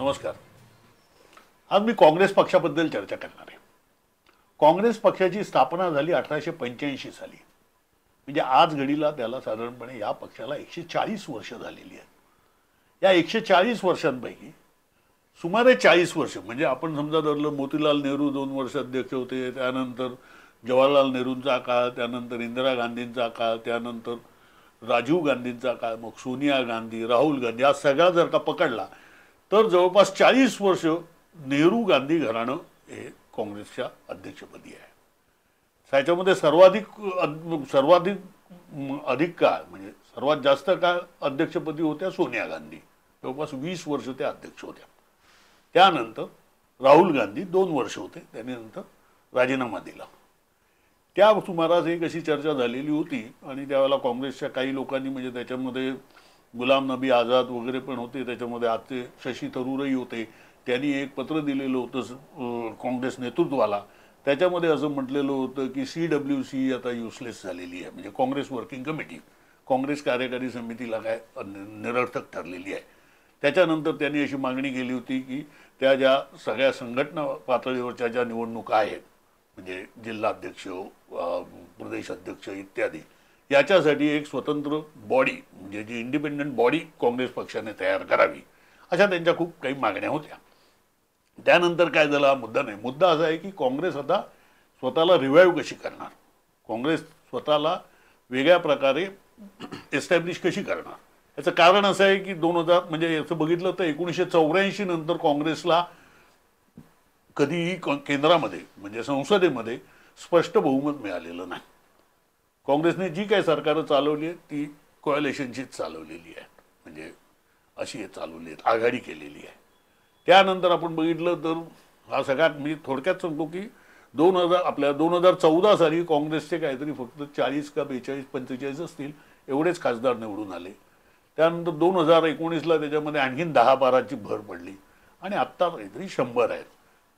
नमस्कार. आज मी काँग्रेस पक्षाबद्दल चर्चा करणार आहे. काँग्रेस पक्षाची स्थापना झाली 1885 साली. म्हणजे आज घडीला त्याला साधारणपणे या पक्षाला 140 वर्ष झालेली आहेत. या 140 वर्षांपैकी सुमारे 40 वर्ष म्हणजे आपण समजा धरलं मोतीलाल नेहरू 2 वर्ष अध्यक्ष होते, त्यानंतर जवाहरलाल नेहरूंचा काळ, त्यानंतर इंदिरा गांधींचा काळ, त्यानंतर राजीव गांधींचा काळ, मग सोनिया गांधी, राहुल गांधी, हा सगळा जर का पकडला तर जवळपास 40 वर्ष नेहरू गांधी घराणं हे काँग्रेसच्या अध्यक्षपदी आहे. त्याच्यामध्ये सर्वाधिक अधिक काळ म्हणजे सर्वात जास्त काळ अध्यक्षपदी होत्या सोनिया गांधी, जवळपास 20 वर्ष त्या अध्यक्ष होत्या. त्यानंतर राहुल गांधी 2 वर्ष होते, त्यानंतर राजीनामा दिला. त्या सुमारास एक अशी चर्चा झालेली होती आणि त्यावेळेला काँग्रेसच्या काही लोकांनी म्हणजे त्याच्यामध्ये गुलाम नबी आझाद वगैरे पण होते, त्याच्यामध्ये आजचे शशी थरूरही होते, त्यांनी एक पत्र दिलेलं होतं काँग्रेस नेतृत्वाला. त्याच्यामध्ये असं म्हटलेलं होतं की CWC आता युजलेस झालेली आहे, म्हणजे काँग्रेस वर्किंग कमिटी, काँग्रेस कार्यकारी समितीला काय निरर्थक ठरलेली आहे. त्याच्यानंतर त्यांनी अशी मागणी केली होती की त्या ज्या सगळ्या संघटना पातळीवरच्या ज्या निवडणुका आहेत म्हणजे जिल्हाध्यक्ष, प्रदेश अध्यक्ष इत्यादी, याच्यासाठी एक स्वतंत्र बॉडी म्हणजे जी इंडिपेंडंट बॉडी काँग्रेस पक्षाने तयार करावी, अशा त्यांच्या खूप काही मागण्या होत्या. त्यानंतर काय झालं हा मुद्दा नाही. मुद्दा असा आहे की काँग्रेस आता स्वतःला रिवाईव्ह कशी करणार, काँग्रेस स्वतःला वेगळ्या प्रकारे एस्टॅब्लिश कशी करणार. याचं कारण असं आहे की 2000 म्हणजे याचं बघितलं तर 1984 नंतर काँग्रेसला कधीही केंद्रामध्ये म्हणजे संसदेमध्ये स्पष्ट बहुमत मिळालेलं नाही. काँग्रेसने जी काही सरकारं चालवली आहेत ती कोॲलिशनशीच चालवलेली आहेत, म्हणजे अशी चालवली आहेत, आघाडी केलेली आहे. त्यानंतर आपण बघितलं तर हा सगळ्यात मी थोडक्यात सांगतो की 2014 साली काँग्रेसचे काहीतरी फक्त 40 का 42-45 असतील एवढेच खासदार निवडून आले. त्यानंतर 2019ला त्याच्यामध्ये आणखीन 10-12ची भर पडली आणि आत्ता काहीतरी 100 आहेत.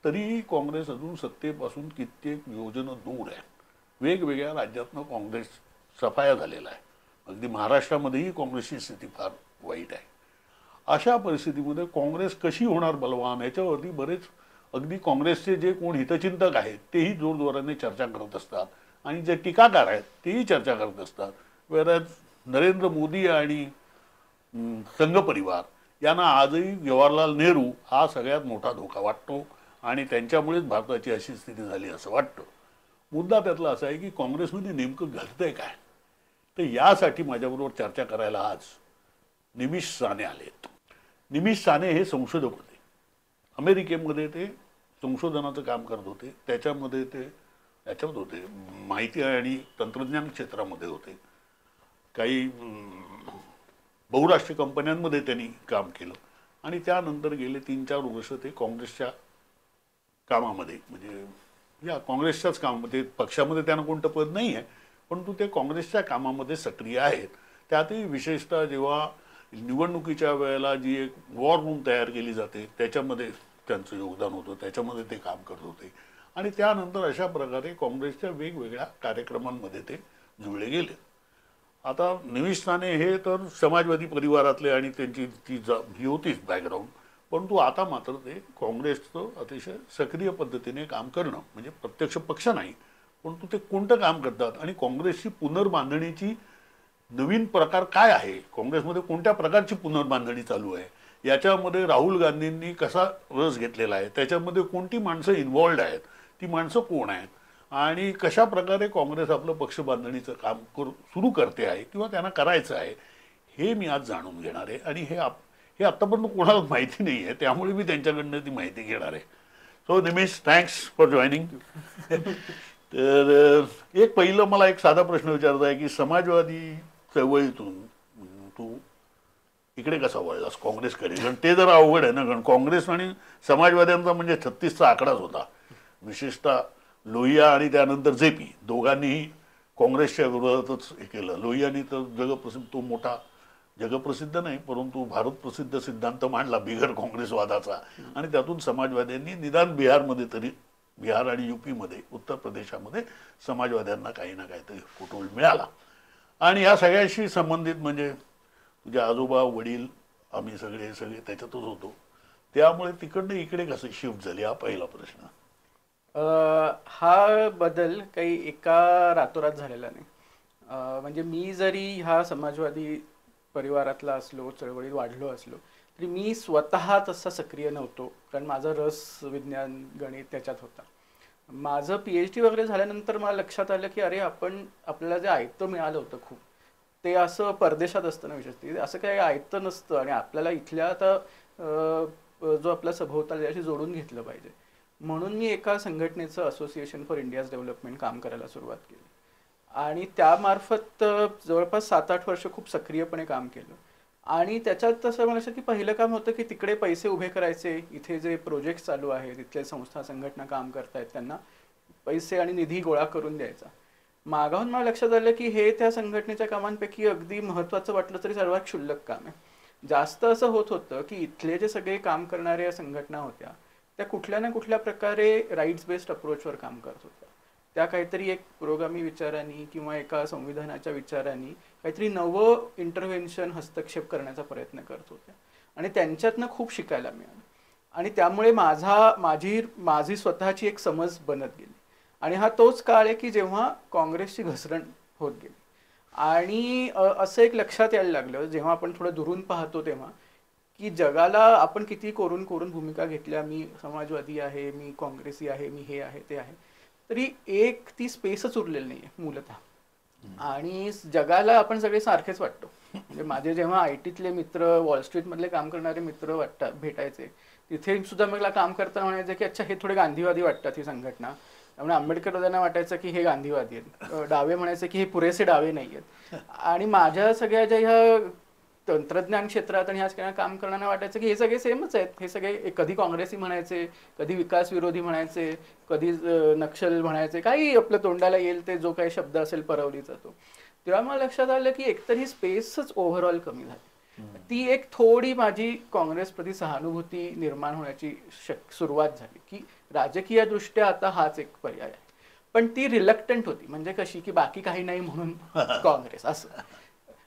तरीही काँग्रेस अजून सत्तेपासून कित्येक योजनं दूर आहे. वेगवेगळ्या राज्यातनं काँग्रेस सफाया झालेला आहे. अगदी महाराष्ट्रामध्येही काँग्रेसची स्थिती फार वाईट आहे. अशा परिस्थितीमध्ये काँग्रेस कशी होणार बलवान, याच्यावरती बरेच अगदी काँग्रेसचे जे कोण हितचिंतक आहेत तेही जोरजोराने चर्चा करत असतात आणि जे टीकाकार आहेत तेही चर्चा करत असतात. वेळेस नरेंद्र मोदी आणि संघ परिवार यांना आजही जवाहरलाल नेहरू हा सगळ्यात मोठा धोका वाटतो आणि त्यांच्यामुळेच भारताची अशी स्थिती झाली असं वाटतं. मुद्दा त्यातला असा आहे की काँग्रेसमध्ये नेमकं घडतंय काय. तर यासाठी माझ्याबरोबर चर्चा करायला आज निमिष साने आलेत. निमिष साने हे संशोधक होते. अमेरिकेमध्ये ते संशोधनाचं काम करत होते. त्याच्यामध्ये ते याच्यात होते, माहिती आणि तंत्रज्ञान क्षेत्रामध्ये होते. काही बहुराष्ट्रीय कंपन्यांमध्ये त्यांनी काम केलं आणि त्यानंतर गेले 3-4 वर्ष ते काँग्रेसच्या कामामध्ये म्हणजे या काँग्रेसच्याच कामामध्ये, पक्षामध्ये त्यांना कोणतं पद नाही आहे परंतु ते काँग्रेसच्या कामामध्ये सक्रिय आहेत. त्यातही विशेषतः जेव्हा निवडणुकीच्या वेळेला जी एक वॉर रूम तयार केली जाते त्याच्यामध्ये त्यांचं योगदान होतं, त्याच्यामध्ये ते काम करत होते आणि त्यानंतर अशा प्रकारे काँग्रेसच्या वेगवेगळ्या कार्यक्रमांमध्ये ते जुळले गेले. आता निमिष साने हे तर समाजवादी परिवारातले आणि त्यांची ती ही होतीच बॅकग्राऊंड, परंतु आता मात्र ते काँग्रेसचं अतिशय सक्रिय पद्धतीने काम करणं म्हणजे प्रत्यक्ष पक्ष नाही परंतु ते कोणतं काम करतात आणि काँग्रेसची पुनर्बांधणीची नवीन प्रकार काय आहे, काँग्रेसमध्ये कोणत्या प्रकारची पुनर्बांधणी चालू आहे, याच्यामध्ये राहुल गांधींनी कसा रस घेतलेला आहे, त्याच्यामध्ये कोणती माणसं इन्व्हॉल्ड आहेत, ती माणसं कोण आहेत आणि कशा प्रकारे काँग्रेस आपलं पक्ष बांधणीचं काम सुरू करते आहे किंवा त्यांना करायचं आहे, हे मी आज जाणून घेणार आहे. आणि हे आत्तापर्यंत कोणाला माहिती नाही आहे, त्यामुळे मी त्यांच्याकडनं ती माहिती घेणार आहे. So Nimish, thanks for joining. तर एक पहिलं मला एक साधा प्रश्न विचारता आहे की समाजवादी चळवळीतून तू इकडे कसा वळलास काँग्रेसकडे, कारण ते जरा अवघड आहे ना, कारण काँग्रेस आणि समाजवाद्यांचा म्हणजे 36चा आकडाच होता. विशेषतः लोहिया आणि त्यानंतर JP दोघांनीही काँग्रेसच्या विरोधातच हे केलं. लोहियानी तर जगप्रसिद्ध, तो मोठा जगप्रसिद्ध नाही परंतु भारत प्रसिद्ध सिद्धांत मांडला बिगर काँग्रेसवादाचा आणि त्यातून समाजवाद्यांनी निदान बिहारमध्ये तरी, बिहार आणि UP-मध्ये, उत्तर प्रदेशामध्ये समाजवाद्यांना काही ना काहीतरी फुटवून मिळाला. आणि या सगळ्याशी संबंधित म्हणजे तुझे आजोबा, वडील, आम्ही सगळे त्याच्यातच होतो. त्यामुळे तिकडनं इकडे कसं शिफ्ट झाली हा पहिला प्रश्न. हा बदल काही एका रातोरात झालेला नाही. म्हणजे मी जरी ह्या समाजवादी परिवारातला असलो, चळवळीत वाढलो असलो, तरी मी स्वतः तसा सक्रिय नव्हतो, कारण माझा रस विज्ञान गणित त्याच्यात होता. माझं PhD वगैरे झाल्यानंतर मला लक्षात आलं की अरे आपल्याला जे आयतं मिळालं होतं खूप, ते असं परदेशात असतं ना, विशेषतः असं काही आयतं नसतं आणि आपल्याला इथल्या आता जो आपला सभोवताल त्याशी जोडून घेतलं पाहिजे. म्हणून मी एका संघटनेचं असोसिएशन फॉर इंडियाज डेव्हलपमेंट काम करायला सुरुवात केली आणि त्यामार्फत जवळपास 7-8 वर्ष खूप सक्रियपणे काम केलं. आणि त्याच्यात तसं म्हणायचं की पहिलं काम होतं की तिकडे पैसे उभे करायचे, इथे जे प्रोजेक्ट चालू आहेत, तिथले संस्था संघटना काम करतायत त्यांना पैसे आणि निधी गोळा करून द्यायचा. मागाहून मला लक्षात आलं की हे त्या संघटनेच्या कामांपैकी अगदी महत्त्वाचं वाटलं तरी सर्वात क्षुल्लक काम आहे. जास्त असं होत होतं की इथले जे सगळे काम करणाऱ्या संघटना होत्या त्या कुठल्या ना कुठल्या प्रकारे राईट्स बेस्ड अप्रोचवर काम करत होत्या. त्या काहीतरी एक पुरोगामी विचारांनी किंवा एका संविधानाच्या विचारांनी काहीतरी नवं इंटरव्हेन्शन हस्तक्षेप करण्याचा प्रयत्न करत होत्या आणि त्यांच्यातनं खूप शिकायला मिळालं. आणि त्यामुळे माझी स्वतःची एक समज बनत गेली. आणि हा तोच काळ आहे की जेव्हा काँग्रेसची घसरण होत गेली. आणि असं एक लक्षात यायला लागलं जेव्हा आपण थोडं दुरून पाहतो तेव्हा, की जगाला आपण किती कोरून कोरून भूमिका घेतल्या, मी समाजवादी आहे, मी काँग्रेसी आहे, मी हे आहे ते आहे, तरी एक ती स्पेसच उरलेली नाही आहे मूलतः. आणि जगाला आपण सगळे सारखेच वाटतो. म्हणजे माझे जेव्हा IT तले मित्र, वॉल स्ट्रीटमधले काम करणारे मित्र भेटायचे, तिथे सुद्धा मला काम करताना म्हणायचं की अच्छा हे थोडे गांधीवादी वाटतात ही संघटना. त्यामुळे आंबेडकरवाद्यांना वाटायचं की हे गांधीवादी आहेत, डावे म्हणायचे की हे पुरेसे डावे नाही आहेत. आणि माझ्या सगळ्या ज्या ह्या तंत्रज्ञान क्षेत्रात आणि ह्या काम करणाऱ्यांना वाटायचं की हे सगळे सेमच आहेत. हे सगळे कधी काँग्रेसी म्हणायचे, कधी विकास विरोधी म्हणायचे, कधी नक्षल म्हणायचे, काही आपल्या तोंडाला येईल ते जो काही शब्द असेल परवली जातो. तेव्हा मला लक्षात आलं की एकतर ही स्पेसच ओव्हरऑल कमी झाली. ती एक थोडी माझी काँग्रेसप्रती सहानुभूती निर्माण होण्याची सुरुवात झाली की राजकीय दृष्ट्या आता हाच एक पर्याय आहे. पण ती रिलक्टंट होती, म्हणजे कशी की बाकी काही नाही म्हणून काँग्रेस असं.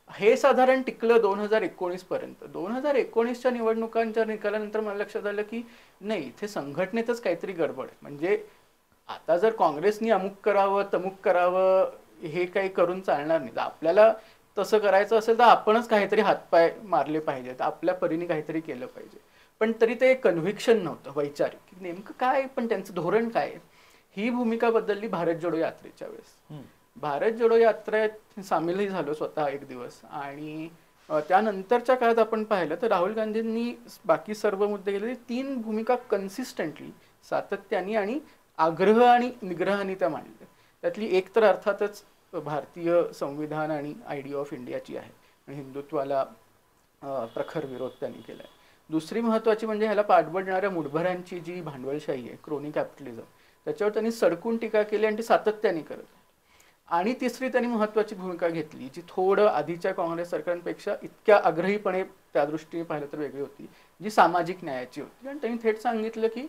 हे साधारण टिकलं 2019 पर्यंत. 2019च्या निवडणुकांच्या निकालानंतर मला लक्षात आलं की नाही, इथे संघटनेतच काहीतरी गडबड आहे. म्हणजे आता जर काँग्रेसनी अमुक करावं तमुक करावं हे काही करून चालणार नाही. आपल्याला तसं करायचं असेल तर आपणच काहीतरी हातपाय मारले पाहिजेत, आपल्या परीने काहीतरी केलं पाहिजे. पण तरी ते कन्व्हिक्शन नव्हतं वैचारिक की नेमकं काय, पण त्यांचं धोरण काय. ही भूमिका बदलली भारत जोडो यात्रेच्या वेळेस. भारत जोडो यात्रेत सामीलही झालो स्वतः एक दिवस. आणि त्यानंतरच्या काळात आपण पाहिलं तर राहुल गांधींनी बाकी सर्व मुद्दे गेले 3 भूमिका कन्सिस्टंटली, सातत्याने आणि आग्रह आणि निग्रहाने त्या मांडल्या. त्यातली एक तर अर्थातच भारतीय संविधान आणि आयडिया ऑफ इंडियाची आहे आणि हिंदुत्वाला प्रखर विरोध त्यांनी केला आहे. दुसरी महत्त्वाची म्हणजे ह्याला पाठबळ देणाऱ्या मुठभरांची जी भांडवलशाही आहे, क्रोनी कॅपिटलिझम, त्याच्यावर त्यांनी सडकून टीका केली आणि ती सातत्याने करत. आणि तिसरी त्यांनी महत्त्वाची भूमिका घेतली जी थोडं आधीच्या काँग्रेस सरकारांपेक्षा इतक्या आग्रहीपणे त्या दृष्टीने पाहिलं तर वेगळी होती, जी सामाजिक न्यायाची होती. आणि त्यांनी थेट सांगितलं की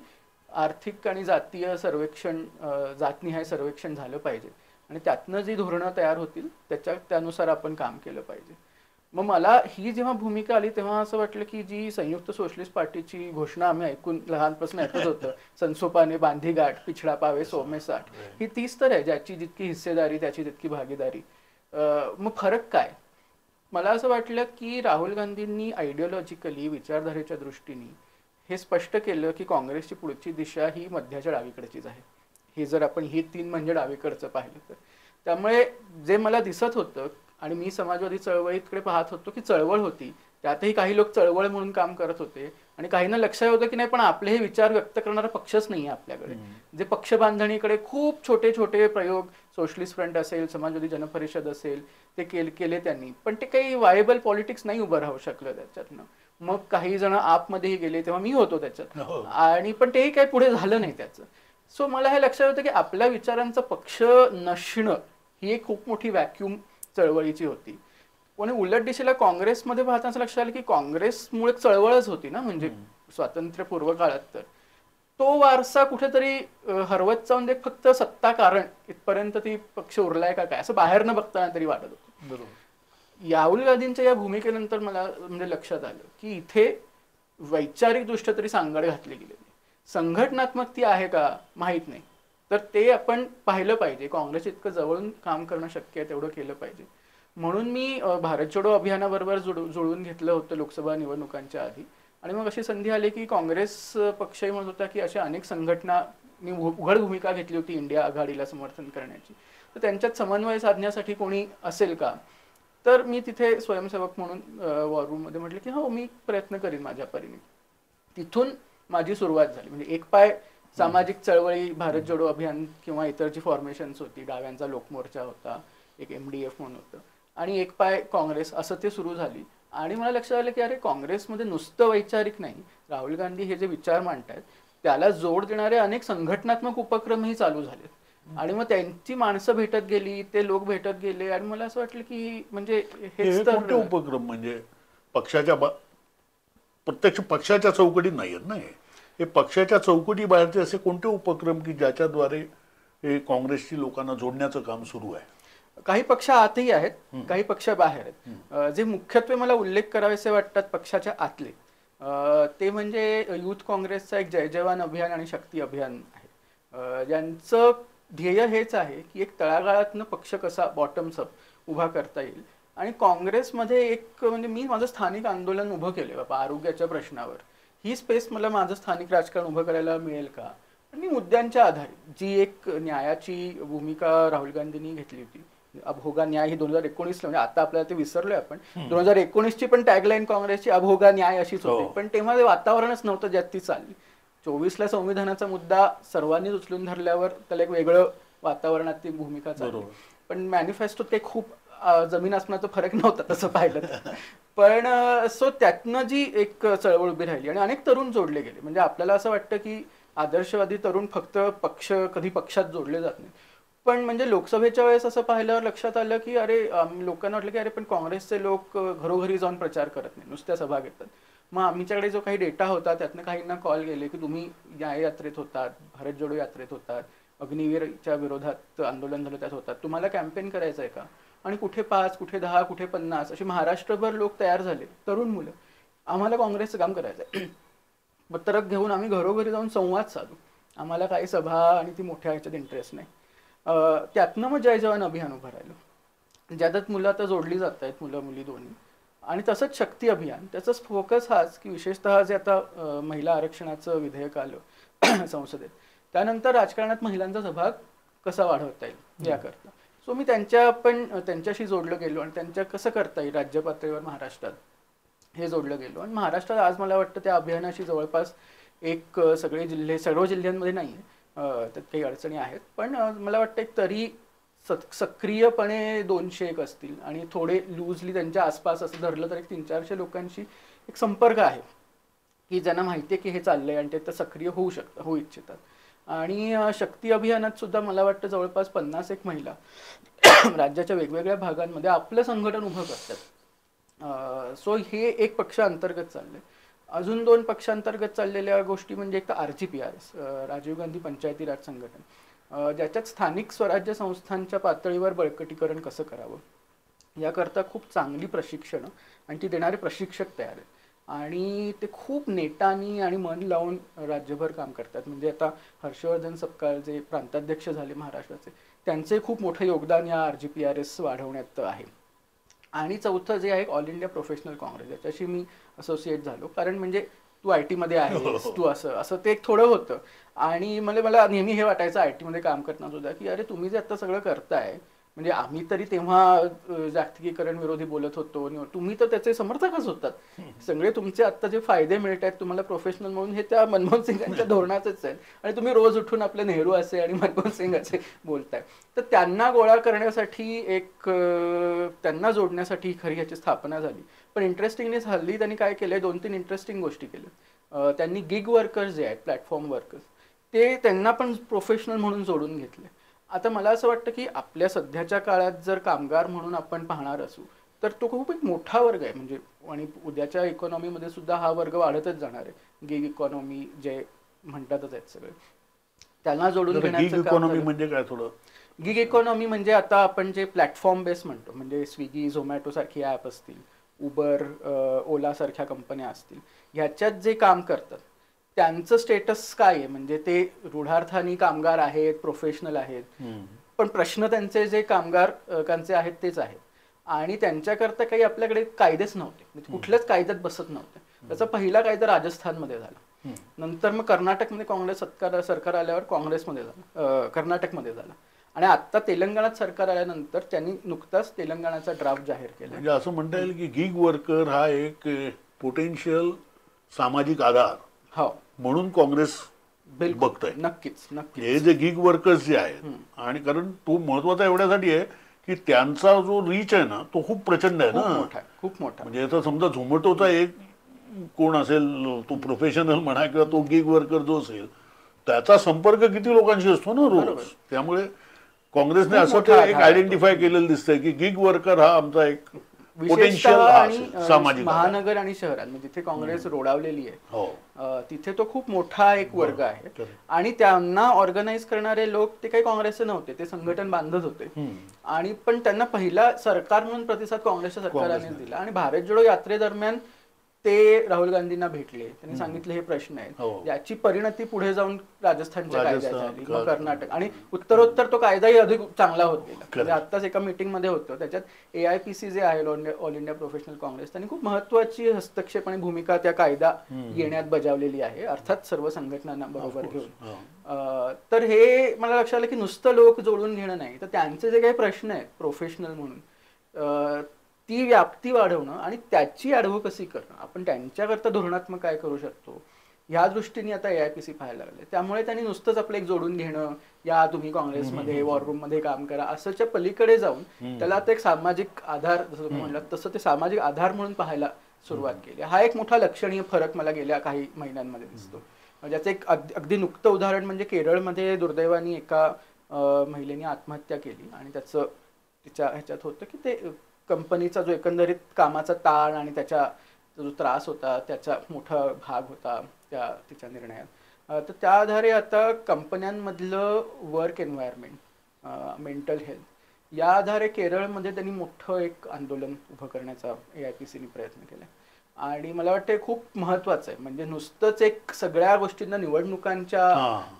आर्थिक आणि जातीय सर्वेक्षण, जातनिहाय सर्वेक्षण झालं पाहिजे आणि त्यातनं जी धोरणं तयार होतील त्यानुसार आपण काम केलं पाहिजे. मग मला ही जेव्हा भूमिका आली तेव्हा असं वाटलं की जी संयुक्त सोशलिस्ट पार्टीची घोषणा आम्ही ऐकून लहानपासून ऐकत होतं, संसोपाने बांधी गाठ, पिछडा पावे सोमे साठ, ही तीच तर आहे ज्याची जितकी हिस्सेदारी त्याची तितकी भागीदारी. मग फरक काय. मला असं वाटलं की राहुल गांधींनी आयडिओलॉजिकली, विचारधारेच्या दृष्टीने हे स्पष्ट केलं की काँग्रेसची पुढची दिशा ही मध्याच्या डावीकडचीच आहे. हे जर आपण ही 3 म्हणजे डावीकडचं पाहिलं तर. त्यामुळे जे मला दिसत होतं आणि मी समाजवादी चळवळीकडे पाहत होतो की चळवळ होती, त्यातही काही लोक चळवळ म्हणून काम करत होते आणि काहींना लक्षात होतं की नाही, पण आपले हे विचार व्यक्त करणारा पक्षच नाही आहे आपल्याकडे. जे पक्ष बांधणीकडे खूप छोटे छोटे प्रयोग, सोशलिस्ट फ्रंट असेल, समाजवादी जनपरिषद असेल, ते केले त्यांनी, पण ते काही वायबल पॉलिटिक्स नाही उभं राहू शकलं त्याच्यातनं. मग काही जण आपमध्येही गेले, तेव्हा मी होतो त्याच्यात, आणि पण तेही काही पुढे झालं नाही त्याचं. सो मला हे लक्षात होतं की आपल्या विचारांचा पक्ष नसणं ही एक खूप मोठी व्हॅक्यूम चळवळीची होती. पण उलट दिशेला काँग्रेसमध्ये पाहताना असं लक्षात आलं की काँग्रेसमुळे चळवळच होती ना, म्हणजे स्वातंत्र्यपूर्व काळात. तर तो वारसा कुठेतरी हरवत जाऊन एक फक्त सत्ता कारण इथपर्यंत ती पक्ष उरलाय का काय असं बाहेर न बघताना तरी वाटत होतं. राहुल गांधींच्या या भूमिकेनंतर मला म्हणजे लक्षात आलं की इथे वैचारिकदृष्ट्या तरी सांगड घातली गेलेली. संघटनात्मक ती आहे का माहीत नाही. तर ते आपण पाहिलं पाहिजे. काँग्रेस इतकं जवळून काम करणं शक्य आहे तेवढं केलं पाहिजे. म्हणून मी भारत जोडो अभियानाबरोबर जुळवून घेतलं होतं लोकसभा निवडणुकांच्या आधी. आणि मग अशी संधी आली की काँग्रेस पक्षही म्हणत होता की अशा अनेक संघटनांनी उघड भूमिका घेतली होती इंडिया आघाडीला समर्थन करण्याची. तर त्यांच्यात समन्वय साधण्यासाठी कोणी असेल का. तर मी तिथे स्वयंसेवक म्हणून वॉर रूममध्ये म्हटलं की हो मी प्रयत्न करीन माझ्या परीने. तिथून माझी सुरुवात झाली. म्हणजे एक पाय सामाजिक चळवळी भारत जोडो अभियान किंवा इतर जी फॉर्मेशन्स होती, डाव्यांचा लोकमोर्चा होता, एक MDF म्हणून होतं, आणि एक पाय काँग्रेस, असं ते सुरू झाली. आणि मला लक्षात आलं की अरे काँग्रेसमध्ये नुसतं वैचारिक नाही, राहुल गांधी हे जे विचार मांडतायत त्याला जोड देणारे अनेक संघटनात्मक उपक्रमही चालू झालेत. आणि मग त्यांची माणसं भेटत गेली, ते लोक भेटत गेले. आणि मला असं वाटलं की म्हणजे हेच तर उपक्रम म्हणजे पक्षाच्या प्रत्यक्ष पक्षाच्या चौकटीत नाही आहेत ना, हे पक्षाच्या चौकटी बाहेरचे असे कोणते उपक्रम की ज्याच्याद्वारे हे काँग्रेसची लोकांना जोडण्याचं काम सुरू आहे. काही पक्ष आतही आहेत, काही पक्ष बाहेर आहेत. जे मुख्यत्वे मला उल्लेख करावेसे वाटतात पक्षाच्या आतले ते म्हणजे युथ काँग्रेसचा एक जय जवान अभियान आणि शक्ती अभियान आहे. ज्यांचं ध्येय हेच आहे की एक तळागाळातनं पक्ष कसा बॉटम्स अप उभा करता येईल. आणि काँग्रेसमध्ये एक म्हणजे मी माझं स्थानिक आंदोलन उभं केलं बाबा आरोग्याच्या प्रश्नावर. ही स्पेस मला माझं स्थानिक राजकारण उभं करायला मिळेल का. आणि मुद्द्यांच्या आधारे जी एक न्यायाची भूमिका राहुल गांधींनी घेतली होती, अभोगा न्याय, ही 2019 म्हणजे आता आपल्याला ते विसरलोय आपण, 2019ची पण टॅगलाईन काँग्रेसची अभोगा न्याय अशीच होती. पण तेव्हा ते वातावरणच नव्हतं ज्यात ती चालली. 24ला संविधानाचा मुद्दा सर्वांनीच उचलून धरल्यावर त्याला एक वेगळं वातावरणात ती भूमिका चालली. पण मॅनिफेस्टो ते खूप जमीन आसमानाचा फरक नव्हता तसं पाहिलं तर. पण सो त्यातनं जी एक चळवळ उभी राहिली आणि अनेक तरुण जोडले गेले. म्हणजे आपल्याला असं वाटतं की आदर्शवादी तरुण फक्त पक्ष कधी पक्षात जोडले जात नाही. पण म्हणजे लोकसभेच्या वेळेस असं पाहिल्यावर लक्षात आलं की अरे लोकांना वाटलं की अरे पण काँग्रेसचे लोक घरोघरी जाऊन प्रचार करत नाही, नुसत्या सभा घेतात. मग आमच्याकडे जो काही डेटा होता त्यातनं काहींना कॉल गेले की तुम्ही न्याय यात्रेत होतात, भारत जोडो यात्रेत होतात, अग्निवीरच्या विरोधात आंदोलन झालं त्यात होतात, तुम्हाला कॅम्पेन करायचं आहे का. आणि कुठे 5, कुठे 10, कुठे 50 असे महाराष्ट्रभर लोक तयार झाले, तरुण मुलं. आम्हाला काँग्रेसचं काम करायचं आहे. पत्रक घेऊन आम्ही घरोघरी जाऊन संवाद साधू. आम्हाला काही सभा आणि ती मोठ्या ह्याच्यात इंटरेस्ट नाही. त्यातनं मग जय जवान अभियान उभं राहिलं, ज्यात मुलं आता जोडली जात आहेत, मुलं मुली दोन्ही. आणि तसंच शक्ती अभियान, त्याचाच फोकस हाच की विशेषतः जे आता महिला आरक्षणाचं विधेयक आलं संसदेत, त्यानंतर राजकारणात महिलांचा सहभाग कसा वाढवता येईल याकरता. सो मी त्यांच्याशी जोडलं गेलो आणि त्यांच्या कसं करता येईल राज्य पातळीवर महाराष्ट्रात हे जोडलं गेलो. आणि महाराष्ट्रात आज मला वाटतं त्या अभियानाशी जवळपास एक सर्व जिल्ह्यांमध्ये नाही आहे, त्यात काही अडचणी आहेत, पण मला वाटतं एक तरी सक्रियपणे 200 असतील आणि थोडे लूजली त्यांच्या आसपास असं धरलं तर एक 300-400 लोकांशी एक संपर्क आहे की ज्यांना माहिती आहे की हे चाललंय आणि ते सक्रिय होऊ इच्छितात. आणि शक्ती अभियानात सुद्धा मला वाटतं जवळपास 51 महिला राज्याच्या वेगवेगळ्या भागांमध्ये आपलं संघटन उभं करतात. सो हे एक पक्ष अंतर्गत चाललंय. अजून 2 पक्षांतर्गत चाललेल्या गोष्टी म्हणजे एक तर RGPRS, राजीव गांधी पंचायती राज संघटन, ज्याच्यात स्थानिक स्वराज्य संस्थांच्या पातळीवर बळकटीकरण कसं करावं याकरता खूप चांगली प्रशिक्षणं आणि ती देणारे प्रशिक्षक तयार आहेत. आणि ते खूप नेटानी आणि मन लावून राज्यभर काम करतात. म्हणजे आता हर्षवर्धन सपकाळ जे प्रांताध्यक्ष झाले महाराष्ट्राचे, त्यांचे खूप मोठं योगदान या RGPRS वाढवण्यात आहे. आणि चौथं जे आहे ऑल इंडिया प्रोफेशनल काँग्रेस, याच्याशी मी असोसिएट झालो. कारण म्हणजे तू IT मध्ये आहेस, तू असं ते एक थोडं होतं. आणि मला नेहमी हे वाटायचं IT मध्ये काम करताना सुद्धा की अरे तुम्ही जे आता सगळं करताय, म्हणजे आम्ही तरी तेव्हा जागतिकीकरण विरोधी बोलत होतो, तुम्ही तर त्याचे समर्थकच होतात. सगळे तुमचे आता जे फायदे मिळत आहेत तुम्हाला प्रोफेशनल म्हणून, हे त्या मनमोहन सिंगांच्या धोरणाचेच आहेत. आणि तुम्ही रोज उठून आपले नेहरू असे आणि मनमोहन सिंग असे बोलताय. तर त्यांना गोळा करण्यासाठी त्यांना जोडण्यासाठी खरी याची स्थापना झाली. पण इंटरेस्टिंगली हल्ली त्यांनी काय केलंय, 2-3 इंटरेस्टिंग गोष्टी केल्या. त्यांनी गिग वर्कर्स जे आहेत, प्लॅटफॉर्म वर्कर्स, ते त्यांना पण प्रोफेशनल म्हणून जोडून घेतले. आता मला असं वाटतं की आपल्या सध्याच्या काळात जर कामगार म्हणून आपण पाहणार असू तर तो खूप एक मोठा वर्ग आहे. म्हणजे आणि उद्याच्या इकॉनॉमीमध्ये सुद्धा हा वर्ग वाढतच जाणार आहे. गिग इकॉनॉमी जे म्हणतातच आहेत सगळे, त्यांना जोडून घेण्याचं काम. म्हणजे काय थोडं गिग इकॉनॉमी म्हणजे आता आपण जे प्लॅटफॉर्म बेस म्हणतो, म्हणजे स्विगी, झोमॅटो सारखी ॲप असतील, उबर, ओला सारख्या कंपन्या असतील, ह्याच्यात जे काम करतात त्यांचं स्टेटस काय आहे? म्हणजे ते रूढार्थानी कामगार आहेत, प्रोफेशनल आहेत, पण प्रश्न त्यांचे जे कामगारांचे आहेत तेच आहेत. आणि त्यांच्याकरता काही आपल्याकडे कायदेच नव्हते, म्हणजे कुठल्याच कायद्यात बसत नव्हते. त्याचा पहिला कायदा राजस्थानमध्ये झाला, नंतर मग कर्नाटकमध्ये काँग्रेस सरकार आल्यावर काँग्रेसमध्ये झालं, कर्नाटकमध्ये झालं, आणि आता तेलंगणात सरकार आल्यानंतर त्यांनी नुकताच तेलंगणाचा ड्राफ्ट जाहीर केला. म्हणजे असं म्हणता येईल की गिग वर्कर हा एक पोटेन्शियल सामाजिक आधार हो म्हणून काँग्रेस बघतोय. नक्कीच नक्कीच. हे जे गिग वर्कर्स जे आहेत, आणि कारण तो महत्वाचा एवढ्यासाठी आहे की त्यांचा जो रीच आहे ना तो खूप प्रचंड आहे ना, खूप मोठा. म्हणजे आता समजा झोमॅटोचा एक कोण असेल, तो प्रोफेशनल म्हणा किंवा तो गिग वर्कर जो असेल, त्याचा संपर्क किती लोकांशी असतो ना रोज. त्यामुळे काँग्रेसने असं ते एक आयडेंटिफाय केलेलं दिसतंय की गिग वर्कर हा आमचा एक पोटेन्शियल सामाजिक महानगर आणि शहरांमध्ये जिथे काँग्रेस रोडावलेली आहे तिथे तो खूप मोठा एक वर्ग आहे. आणि त्यांना ऑर्गनाईज करणारे लोक ते काही काँग्रेसचे नव्हते, ते संघटन बांधत होते. आणि पण त्यांना पहिला सरकार म्हणून प्रतिसाद काँग्रेसच्या सरकारने दिला. आणि भारत जोडो यात्रेदरम्यान ते राहुल गांधींना भेटले, त्यांनी सांगितले हे प्रश्न आहेत, याची परिणती पुढे जाऊन राजस्थानच्या कायद्यात झाली, मग कर्नाटक, आणि उत्तरोत्तर तो कायदाही अधिक चांगला होत गेला. म्हणजे आत्ताच एका मीटिंग मध्ये होतो, त्याच्यात AIPC जे आहे, ऑल इंडिया प्रोफेशनल काँग्रेस, त्यांनी खूप महत्वाची हस्तक्षेप आणि भूमिका त्या कायदा येण्यात बजावलेली आहे, अर्थात सर्व संघटनांना बरोबर घेऊन. तर हे मला लक्षात आलं की नुसतं लोक जोडून घेणं नाही, तर त्यांचे जे काही प्रश्न आहेत प्रोफेशनल म्हणून ती व्याप्ती वाढवणं आणि त्याची ॲडव्होकसी करणं, आपण त्यांच्याकरता धोरणात्मक काय करू शकतो या दृष्टीने आता AIPC पाहायला लागले. त्यामुळे त्यांनी नुसतंच आपलं एक जोडून घेणं, या तुम्ही काँग्रेसमध्ये वॉर रूम मध्ये काम करा असंच्या पलीकडे जाऊन त्याला आता एक सामाजिक आधार, जसं तुम्ही म्हणलात तसं ते सामाजिक आधार म्हणून पाहायला सुरुवात केली. हा एक मोठा लक्षणीय फरक मला गेल्या काही महिन्यांमध्ये दिसतो. ज्याचं एक अगदी नुकतं उदाहरण म्हणजे केरळमध्ये दुर्दैवाने एका महिलेने आत्महत्या केली, आणि त्याचं तिच्या ह्याच्यात होतं की ते कंपनीचा जो एकंदरीत कामाचा ताण आणि त्याचा जो त्रास होता त्याचा मोठा भाग होता त्या तिच्या निर्णयात. तर त्या आधारे आता कंपन्यांमधलं वर्क एन्व्हायरमेंट, मेंटल हेल्थ या आधारे केरळमध्ये त्यांनी मोठं एक आंदोलन उभं करण्याचा AIPCने प्रयत्न केला. आणि मला वाटतं खूप महत्वाचं आहे, म्हणजे नुसतंच एक सगळ्या गोष्टींना निवडणुकांच्या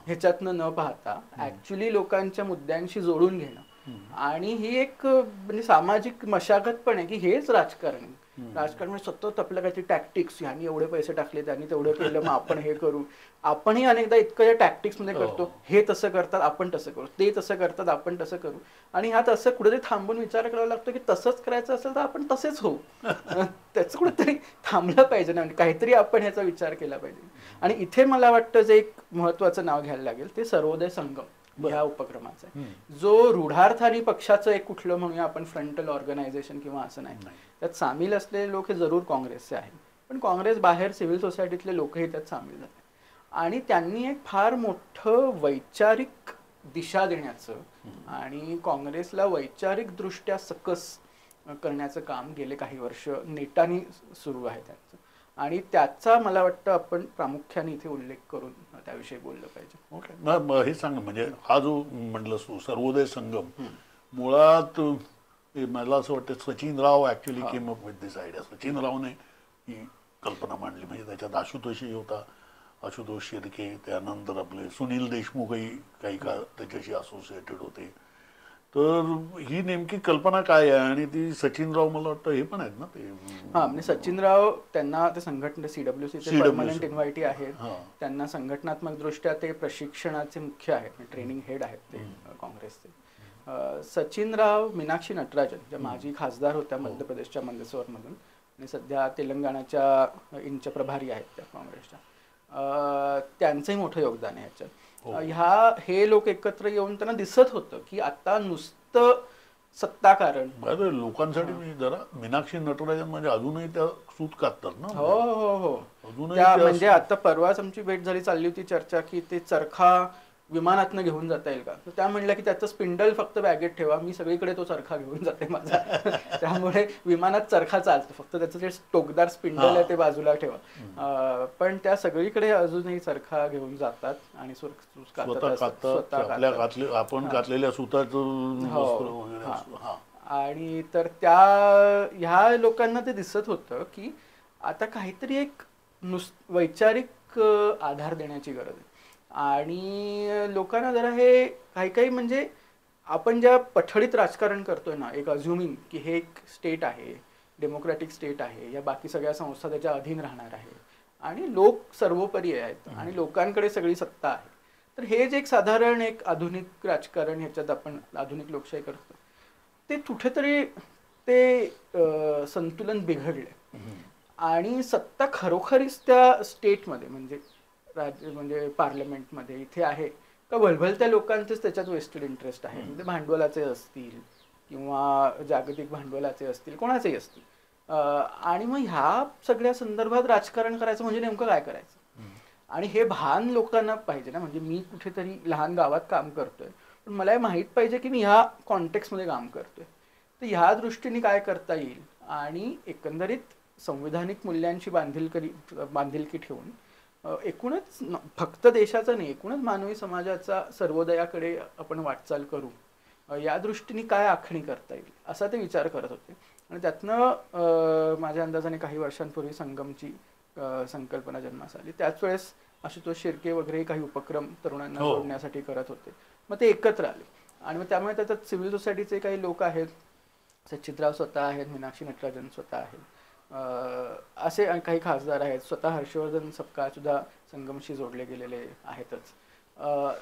ह्याच्यातनं न पाहता ऍक्च्युली लोकांच्या मुद्द्यांशी जोडून घेणं. आणि ही एक म्हणजे सामाजिक मशागत पण आहे की हेच राजकारण म्हणजे सतत आपल्या काहीतरी टॅक्टिक्स, ह्यांनी एवढे पैसे टाकले, त्यांनी तेवढं केलं, मग आपण हे करू. आपणही अनेकदा इतकं टॅक्टिक्स मध्ये करतो, हे तसं करतात आपण तसं करू, ते तसं करतात आपण तसं करू. आणि ह्यात असं कुठेतरी थांबून विचार करावा लागतो की तसंच करायचं असेल तर आपण तसेच होऊ. त्याचं कुठेतरी थांबलं पाहिजे ना, काहीतरी आपण ह्याचा विचार केला पाहिजे. आणि इथे मला वाटतं जे एक महत्वाचं नाव घ्यायला लागेल ते सर्वोदय संगम ह्या उपक्रमाचा आहे, जो रूढार्थानी पक्षाचं एक कुठलं म्हणूया आपण फ्रंटल ऑर्गनायझेशन किंवा असं नाही, त्यात सामील असलेले लोक हे जरूर काँग्रेसचे आहेत, पण काँग्रेस बाहेर सिव्हिल सोसायटीतले लोकही त्यात सामील झाले. आणि त्यांनी एक फार मोठं वैचारिक दिशा देण्याचं आणि काँग्रेसला वैचारिक दृष्ट्या सकस करण्याचं काम गेले काही वर्ष नेटानी सुरू आहे त्यांचं. आणि त्याचा मला वाटतं आपण प्रामुख्याने इथे उल्लेख करून त्याविषयी बोललं पाहिजे. ओके, हे सांग, म्हणजे हा जो म्हटलं सर्वोदय संगम मुळात मला असं वाटतं Sachin Rao actually came up with this idea. Sachin रावने ही कल्पना मांडली, म्हणजे त्याच्यात आशुतोषही होता, आशुतोष शिर्के, त्यानंतर आपले सुनील देशमुखही काही काळ त्याच्याशी असोसिएटेड होते. तर ही नेमकी कल्पना काय आहे, आणि ती सचिनराव मला वाटतं हे पण आहेत ना ते. म्हणजे सचिनराव त्यांना ते संघटना CWCचे परमनंट इन्व्हायटी आहेत, त्यांना संघटनात्मक दृष्ट्या ते प्रशिक्षणाचे मुख्य आहेत, ट्रेनिंग हेड आहेत ते काँग्रेसचे. सचिनराव मीनाक्षी नटराजन ज्या माजी खासदार होत्या मध्य प्रदेशच्या मंदसौरमधून आणि सध्या तेलंगणाच्या इंच प्रभारी आहेत त्या काँग्रेसच्या, त्यांचंही मोठं योगदान आहे ह्याच्यात. हे लोक एकत्र येऊन त्यांना दिसत होतं की आता नुसतं सत्ताकारण लोकांसाठी मी जरा मीनाक्षी नटराजन म्हणजे अजूनही त्या सूत काढतात ना. हो हो हो, म्हणजे आता परवाच आमची भेट झाली, चालली होती चर्चा की ते चरखा विमानातनं घेऊन जाता येईल का. तर त्या म्हणल्या की त्याचं स्पिंडल फक्त बॅगेत ठेवा, मी सगळीकडे तो चरखा घेऊन जाते माझा. त्यामुळे विमानात चरखा चालतो, फक्त त्याचं जे टोकदार स्पिंडल आहे ते बाजूला ठेवा. पण त्या सगळीकडे अजूनही चरखा घेऊन जातात आणि आपण घातलेल्या सुताचं. आणि तर ह्या लोकांना ते दिसत होतं की आता काहीतरी एक वैचारिक आधार देण्याची गरज आहे. आणि लोकांना जरा हे काही काही म्हणजे आपण ज्या पठडीत राजकारण करतोय ना, एक अज्युमिंग की हे एक स्टेट आहे, डेमोक्रॅटिक स्टेट आहे, या बाकी सगळ्या संस्था त्याच्या अधीन राहणार आहे आणि लोक सर्वोपरी आहेत आणि लोकांकडे सगळी सत्ता आहे. तर हे जे एक साधारण एक आधुनिक राजकारण, ह्याच्यात आपण आधुनिक लोकशाही करतो, ते कुठेतरी ते संतुलन बिघडले आणि सत्ता खरोखरीच त्या स्टेटमध्ये म्हणजे म्हणजे पार्लमेंटमध्ये इथे आहे का भलभलत्या लोकांचेच त्याच्यात वेस्टेड इंटरेस्ट आहे. म्हणजे भांडवलाचे असतील किंवा जागतिक भांडवलाचे असतील, कोणाचेही असतील. आणि मग ह्या सगळ्या संदर्भात राजकारण करायचं म्हणजे नेमकं काय करायचं, आणि हे भान लोकांना पाहिजे ना. म्हणजे मी कुठेतरी लहान गावात काम करतोय, पण मला हे माहीत पाहिजे की मी ह्या कॉन्टेक्स्टमध्ये काम करतोय. तर ह्या दृष्टीने काय करता येईल आणि एकंदरीत संविधानिक मूल्यांची बांधिलकी ठेवून एकूणच फक्त देशाचं नाही, एकूणच मानवी समाजाचा सर्वोदयाकडे आपण वाटचाल करू, या दृष्टीने काय आखणी करता येईल असा ते विचार करत होते. आणि त्यातनं माझ्या अंदाजाने काही वर्षांपूर्वी संगमची संकल्पना जन्मास आली. त्याच वेळेस आशुतोष शिर्के वगैरे काही उपक्रम तरुणांना जोडण्यासाठी करत होते. मग ते एकत्र आले आणि मग त्यामुळे त्याच्यात सिव्हिल सोसायटीचे काही लोक आहेत, सच्चितराव स्वतः आहेत, मीनाक्षी नटराजन स्वतः आहेत, असे काही खासदार आहेत, स्वतः हर्षवर्धन सपकाळ सुद्धा संगमशी जोडले गेलेले आहेतच.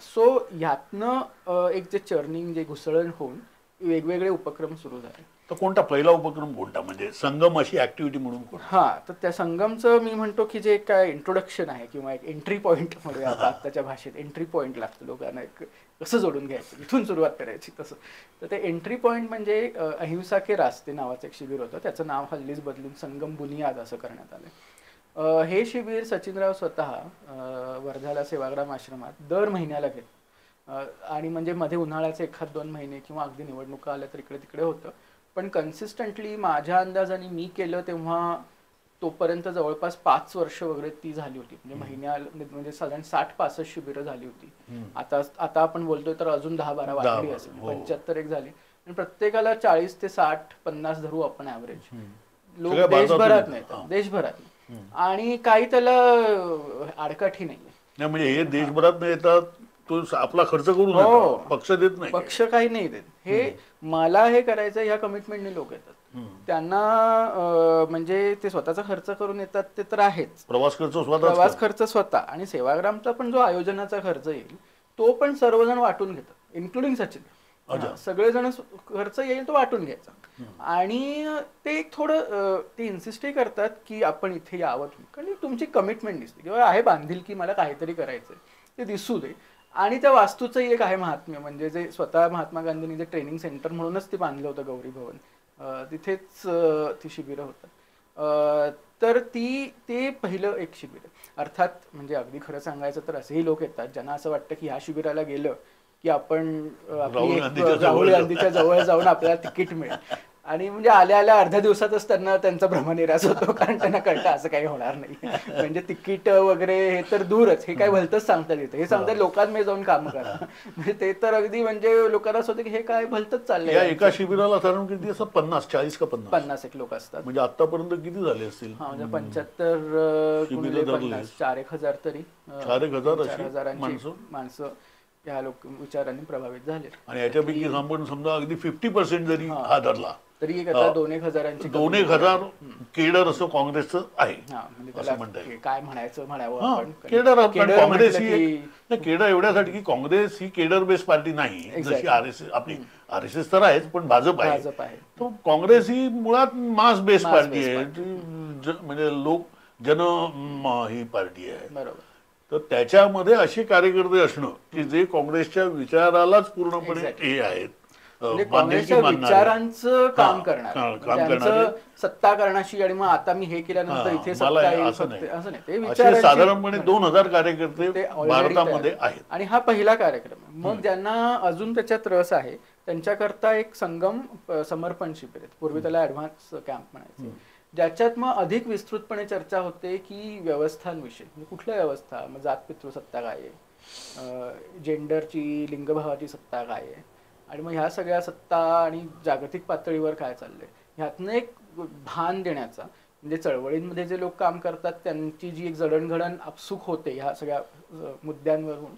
सो ह्यातनं एक जे चर्निंग, जे घुसळण होऊन वेगवेगळे उपक्रम सुरू झाले. तर कोणता पहिला उपक्रम कोणता, म्हणजे संगम अशी ऍक्टिव्हिटी म्हणून? हा, तर त्या संगमचं मी म्हणतो की जे काय इंट्रोडक्शन आहे किंवा एक एंट्री पॉईंट म्हणूया आताच्या भाषेत, एंट्री पॉईंट लागतं लोकांना, एक कसं जोडून घ्यायचं, इथून सुरुवात करायची तसं. तर ते एंट्री पॉईंट म्हणजे अहिंसा के रास्ते नावाचं एक शिबिर होतं. त्याचं नाव हल्लीच बदलून संगम बुनियाद असं करण्यात आलं. हे शिबिर सचिनराव स्वतः वर्धाला सेवाग्राम आश्रमात दर महिन्याला घेत. आणि म्हणजे मध्ये उन्हाळ्याचे 1-2 महिने किंवा अगदी निवडणुका आल्या तर इकडे तिकडे होतं, पण कन्सिस्टंटली माझ्या अंदाजाने मी केलं तेव्हा तोपर्यंत जवळपास 5 वर्ष वगैरे ती झाली होती. म्हणजे म्हणजे साधारण 60-65 शिबिरं झाली होती. आता आपण बोलतोय तर अजून 10-12 वाढली असेल, 75 एक झाली. आणि प्रत्येकाला 40 ते 60-50 धरू आपण ऍव्हरेज. लोक देशभरात नाही, देशभरात. आणि काही त्याला आडकाठी नाहीये. म्हणजे हे देशभरात नाही येतात, तो आपला खर्च करून पक्ष देत नाही, पक्ष काही नाही देत. हे मला हे करायचं ह्या कमिटमेंटने लोक येतात. त्यांना म्हणजे ते स्वतःचा खर्च करून येतात ते तर आहेच, प्रवास खर्च स्वतः. आणि सेवाग्रामचा पण जो आयोजनाचा खर्च येईल तो पण सर्वजण वाटून घेतात, इन्क्लुडिंग सचिन. सगळेजण खर्च येईल तो वाटून घ्यायचा. आणि ते थोडं ते इन्सिस्टही करतात की आपण इथे यावं, कारण तुमची कमिटमेंट दिसते किंवा आहे बांधिलकी, मला काहीतरी करायचंय ते दिसू दे. आणि त्या वास्तूचंही एक आहे महात्म्य, म्हणजे जे स्वतः महात्मा गांधींनी जे ट्रेनिंग सेंटर म्हणूनच ते बांधलं होतं गौरी भवन, तिथेच ती शिबिरं होतात. तर ते पहिलं एक शिबिर. अर्थात म्हणजे अगदी खरं सांगायचं तर असेही लोक येतात ज्यांना असं वाटतं की ह्या शिबिराला गेलं की आपण राहुल गांधीच्या जवळ जाऊन आपल्याला तिकीट मिळेल. आणि म्हणजे आल्या आल्या अर्ध्या दिवसातच त्यांना त्यांचा भ्रमनिरास होतो, कारण त्यांना कळतं असं काही होणार नाही. म्हणजे तिकीट वगैरे हे तर दूरच, हे काय भलतंच सांगतात येतं. हे सांगतात लोकांमध्ये जाऊन काम करा. म्हणजे ते तर अगदी म्हणजे लोकांना असं होतं की हे काय भलतंच चाललंय. एका शिबिराला साधारण किती असं 50-40 का 50 एक लोक असतात. म्हणजे आतापर्यंत किती झाले असतील? म्हणजे 75 4-1 हजार तरी, 4,000 माणसं या लोक विचारांनी प्रभावित झाले. आणि याच्यापैकी आपण समजा अगदी 50% जरी हा धरला तरी एक आता 2-1 हजारांची 2-1 हजार केडर असं काँग्रेसचं आहे. काय म्हणावं आपण, केडर. काँग्रेस ही केडर एवढ्यासाठी की काँग्रेस ही केडर बेस्ड पार्टी नाही, जशी RSS, आपली RSS तर आहेच पण भाजप आहे. तो काँग्रेस ही मुळात मास बेस्ड पार्टी आहे, म्हणजे जन ही पार्टी आहे. बरोबर. तर त्याच्यामध्ये असे कार्यकर्ते असणं की जे काँग्रेसच्या विचारालाच पूर्णपणे हे आहेत, काँग्रेसच्या विचारांचं काम करणार, सत्ता करण्याशी. आणि मग आता मी हे केल्यानंतर इथे सत्ता येईल असं नाही. साधारणपणे 2,000 कार्यकर्ते भारतामध्ये आहेत. आणि हा पहिला कार्यक्रम. मग ज्यांना अजून त्याच्यात रस आहे त्यांच्याकरता एक संगम समर्पण शिबिर आहे. पूर्वी त्याला ऍडव्हान्स कॅम्प म्हणायचे, ज्याच्यात मग अधिक विस्तृतपणे चर्चा होते की व्यवस्थांविषयी, म्हणजे कुठल्या व्यवस्था, मग जातपितृ सत्ता काय आहे, जेंडरची, लिंगभावाची सत्ता काय आहे, आणि मग ह्या सगळ्या सत्ता आणि जागतिक पातळीवर काय चाललंय ह्यातनं एक भान देण्याचा, म्हणजे चळवळींमध्ये जे लोक काम करतात त्यांची जी एक जडणघडण आपसूक होते ह्या सगळ्या मुद्द्यांवरून,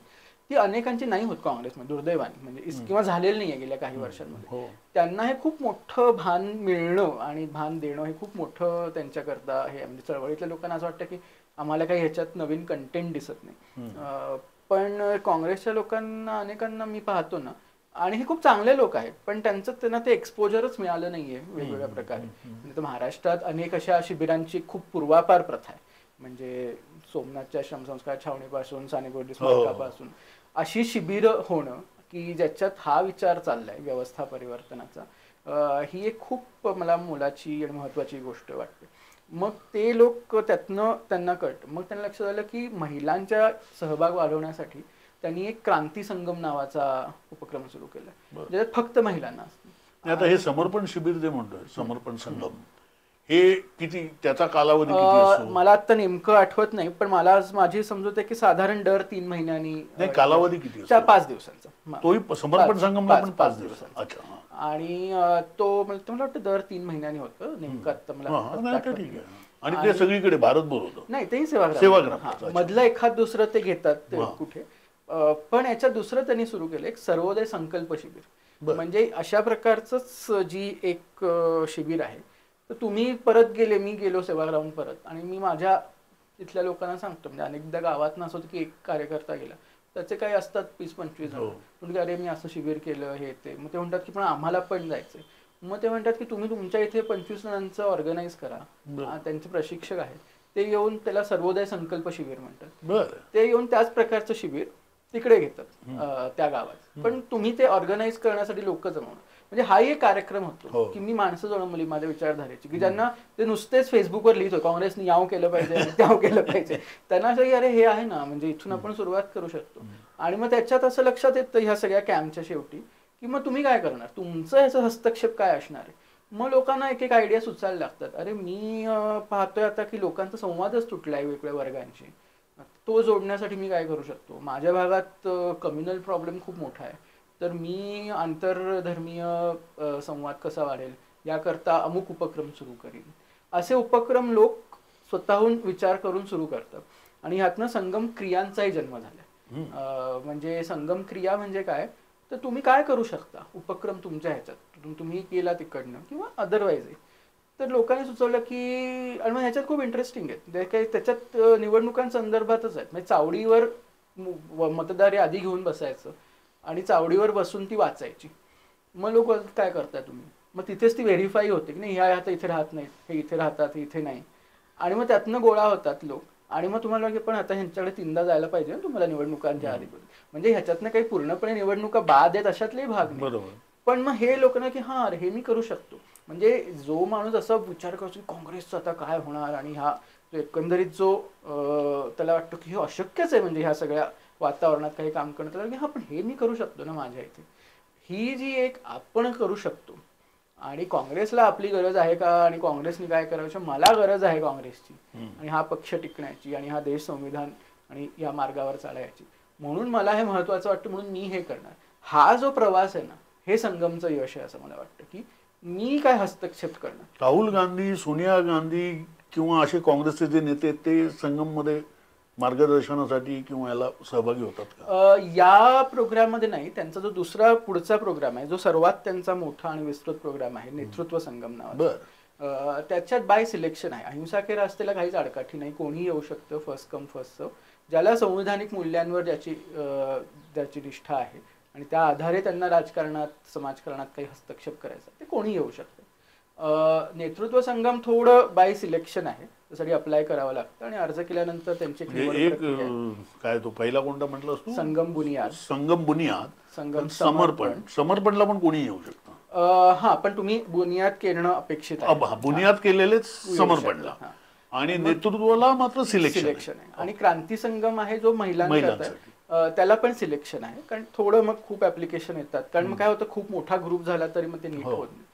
ती अनेकांची नाही होत काँग्रेसमध्ये दुर्दैवाने, म्हणजे किंवा झालेली नाही आहे गेल्या काही वर्षांमध्ये. त्यांना हे खूप मोठं भान मिळणं आणि भान देणं हे खूप मोठं त्यांच्याकरता हे, म्हणजे चळवळीतल्या लोकांना असं वाटतं की आम्हाला काही ह्याच्यात नवीन कंटेंट दिसत नाही. पण काँग्रेसच्या लोकांना अनेकांना मी पाहतो ना, आणि हे खूप चांगले लोक आहेत, पण त्यांना ते एक्सपोजरच मिळालं नाहीये वेगवेगळ्या प्रकारे. म्हणजे महाराष्ट्रात अनेक अशा शिबिरांची खूप पूर्वापार प्रथा आहे, म्हणजे सोमनाथच्या श्रमसंस्कार छावणीपासून सानेगुरुजी स्मारकापासून अशी शिबिरं होणं की ज्याच्यात हा विचार चाललाय व्यवस्था परिवर्तनाचा, ही एक खूप मला मोलाची आणि महत्वाची गोष्ट वाटते. मग ते लोक त्यातनं त्यांना कळतं, मग त्यांना लक्षात आलं की महिलांच्या सहभाग वाढवण्यासाठी त्यांनी एक क्रांती संगम नावाचा उपक्रम सुरू केला, ज्याच्यात फक्त महिलांना असतं. आता हे समर्पण शिबिर जे म्हणतोय, समर्पण संगम, हे किती, त्याचा कालावधी किती असतो? मला आता नेमकं आठवत नाही, पण मला आज माझी समजूत आहे की साधारण दर 3 महिन्यांनी. नाही, कालावधी किती असतो? 5 दिवसांचा. तोही समर्पण संगमला पण 5 दिवसांचा. अच्छा. आणि तो मला वाटतं दर 3 महिन्यांनी होतं नेमकं. आता मला ठीक आहे. आणि ते सगळीकडे भारतभर होतं? नाही, तेही सेवाग्राम मधलं एखाद दुसरं ते घेतात कुठे. पण याच्यात दुसरं त्यांनी सुरू केलं एक सर्वोदय संकल्प शिबिर. म्हणजे अशा प्रकारचंच जी एक शिबिर आहे, तर तुम्ही परत गेले, मी गेलो सेवाग्राम परत, आणि मी माझ्या तिथल्या लोकांना सांगतो, म्हणजे अनेकदा गावात नसं होतं की एक कार्यकर्ता गेला, त्याचे काही असतात 20-25 जण, म्हणजे अरे मी असं शिबिर केलं हे ते, मग ते म्हणतात की पण आम्हाला पण जायचंय. मग ते म्हणतात की तुम्ही तुमच्या इथे 25 जणांचं ऑर्गनाईज करा, त्यांचे प्रशिक्षक आहेत, ते येऊन त्याला सर्वोदय संकल्प शिबिर म्हणतात. ते येऊन त्याच प्रकारचं शिबिर तिकडे घेतात त्या गावात, पण तुम्ही ते ऑर्गनाईज करण्यासाठी लोक जमवणं, म्हणजे हाही एक कार्यक्रम होतो की मी माणसं जमवली माझ्या विचारधारेची, की ज्यांना ते नुसतेच फेसबुकवर लिहितो काँग्रेसने याव केलं पाहिजे त्याव केलं पाहिजे, त्यांना असं की अरे हे आहे ना, म्हणजे इथून आपण सुरुवात करू शकतो. आणि मग त्याच्यात असं लक्षात येतं ह्या सगळ्या कॅम्पच्या शेवटी की मग तुम्ही काय करणार, तुमचं ह्याचा हस्तक्षेप काय असणार आहे. मग लोकांना एक एक आयडिया सुचायला लागतात. अरे मी पाहतोय आता की लोकांचा संवादच तुटलाय वेगवेगळ्या वर्गांशी, तो जोडण्यासाठी मी काय करू शकतो. माझ्या भागात कम्युनल प्रॉब्लेम खूप मोठा आहे, तर मी आंतरधर्मीय संवाद कसा वाढेल याकरता अमुक उपक्रम सुरू करीन. असे उपक्रम लोक स्वतःहून विचार करून सुरू करतात, आणि ह्यातनं संगम क्रियांचाही जन्म झाला. म्हणजे संगम क्रिया म्हणजे काय, तर तुम्ही काय करू शकता उपक्रम तुमच्या ह्याच्यात, तुम्ही केला तिकडनं किंवा अदरवाईज. तर लोकांनी सुचवलं की, आणि मग ह्याच्यात खूप इंटरेस्टिंग आहे, काही त्याच्यात निवडणुकांसंदर्भातच आहेत. म्हणजे चावडीवर मतदार यादी घेऊन बसायचं आणि चावडीवर बसून ती वाचायची. मग लोक काय करताय तुम्ही, मग तिथेच ती व्हेरीफाय होते की नाही ह्या आता इथे राहत नाहीत, हे इथे राहतात, हे इथे नाही, आणि मग त्यातनं गोळा होतात लोक. आणि मग तुम्हाला पण आता ह्यांच्याकडे 3दा जायला पाहिजे ना तुम्हाला निवडणुकांच्या आधी. म्हणजे ह्याच्यातनं काही पूर्णपणे निवडणुका बाद आहेत अशातलेही भाग नाही, पण मग हे लोक ना की हा अरे हे मी करू शकतो. म्हणजे जो माणूस असा विचार करतो की काँग्रेसचं आता काय होणार, आणि हा एकंदरीत जो त्याला वाटतं की हे अशक्यच आहे, म्हणजे ह्या सगळ्या वातावरणात काही काम करणं, त्याला की हा पण हे मी करू शकतो ना माझ्या इथे. ही जी एक आपण करू शकतो, आणि काँग्रेसला आपली गरज आहे का, आणि काँग्रेसने काय करायचं, मला गरज आहे काँग्रेसची, आणि हा पक्ष टिकण्याची, आणि हा देश संविधान आणि या मार्गावर चालायची, म्हणून मला हे महत्वाचं वाटतं, म्हणून मी हे करणार. हा जो प्रवास आहे ना, हे संगमचं यश आहे असं मला वाटतं, की मी काय हस्तक्षेप करणार. राहुल गांधी, सोनिया गांधी किंवा असे काँग्रेसचे जे नेते ते संगम मध्ये मार्गदर्शनासाठी किंवा याला सहभागी होतात का? या प्रोग्राम मध्ये नाही. त्यांचा जो दुसरा पुढचा प्रोग्राम आहे, जो सर्वात त्यांचा मोठा आणि विस्तृत प्रोग्राम आहे, नेतृत्व संगम नावाचा, त्याच्यात बाय सिलेक्शन आहे. अहिंसा के रास्तेला काहीच आडकाठी नाही, कोणी येऊ शकतं, फर्स्ट कम फर्स्ट सर्व. ज्याला संवैधानिक मूल्यांवर ज्याची निष्ठा आहे आणि त्या आधारे त्यांना राजकारणात समाजकारणात काही हस्तक्षेप करायचा, ते कोणी येऊ शकतं. नेतृत्व संगम थोडं बाय सिलेक्शन आहे, त्यासाठी अप्लाय करावं लागतं, आणि अर्ज केल्यानंतर त्यांची काय तो पहिला कोणता म्हटलं, संगम बुनियाद. संगम बुनियाद, संगम समर्पण. समर्पणला पण कोणी येऊ शकतं. हा, पण तुम्ही बुनियाद केलं अपेक्षित आहे. बुनियाद केलेलेच समर्पणला, आणि नेतृत्वाला मात्र सिलेक्शन आहे. आणि क्रांती संगम आहे जो महिलांसाठी, त्याला पण सिलेक्शन आहे, कारण थोडं मग खूप ऍप्लिकेशन येतात, कारण मग काय होतं खूप मोठा ग्रुप झाला तरी मग ते नीट होत नाही.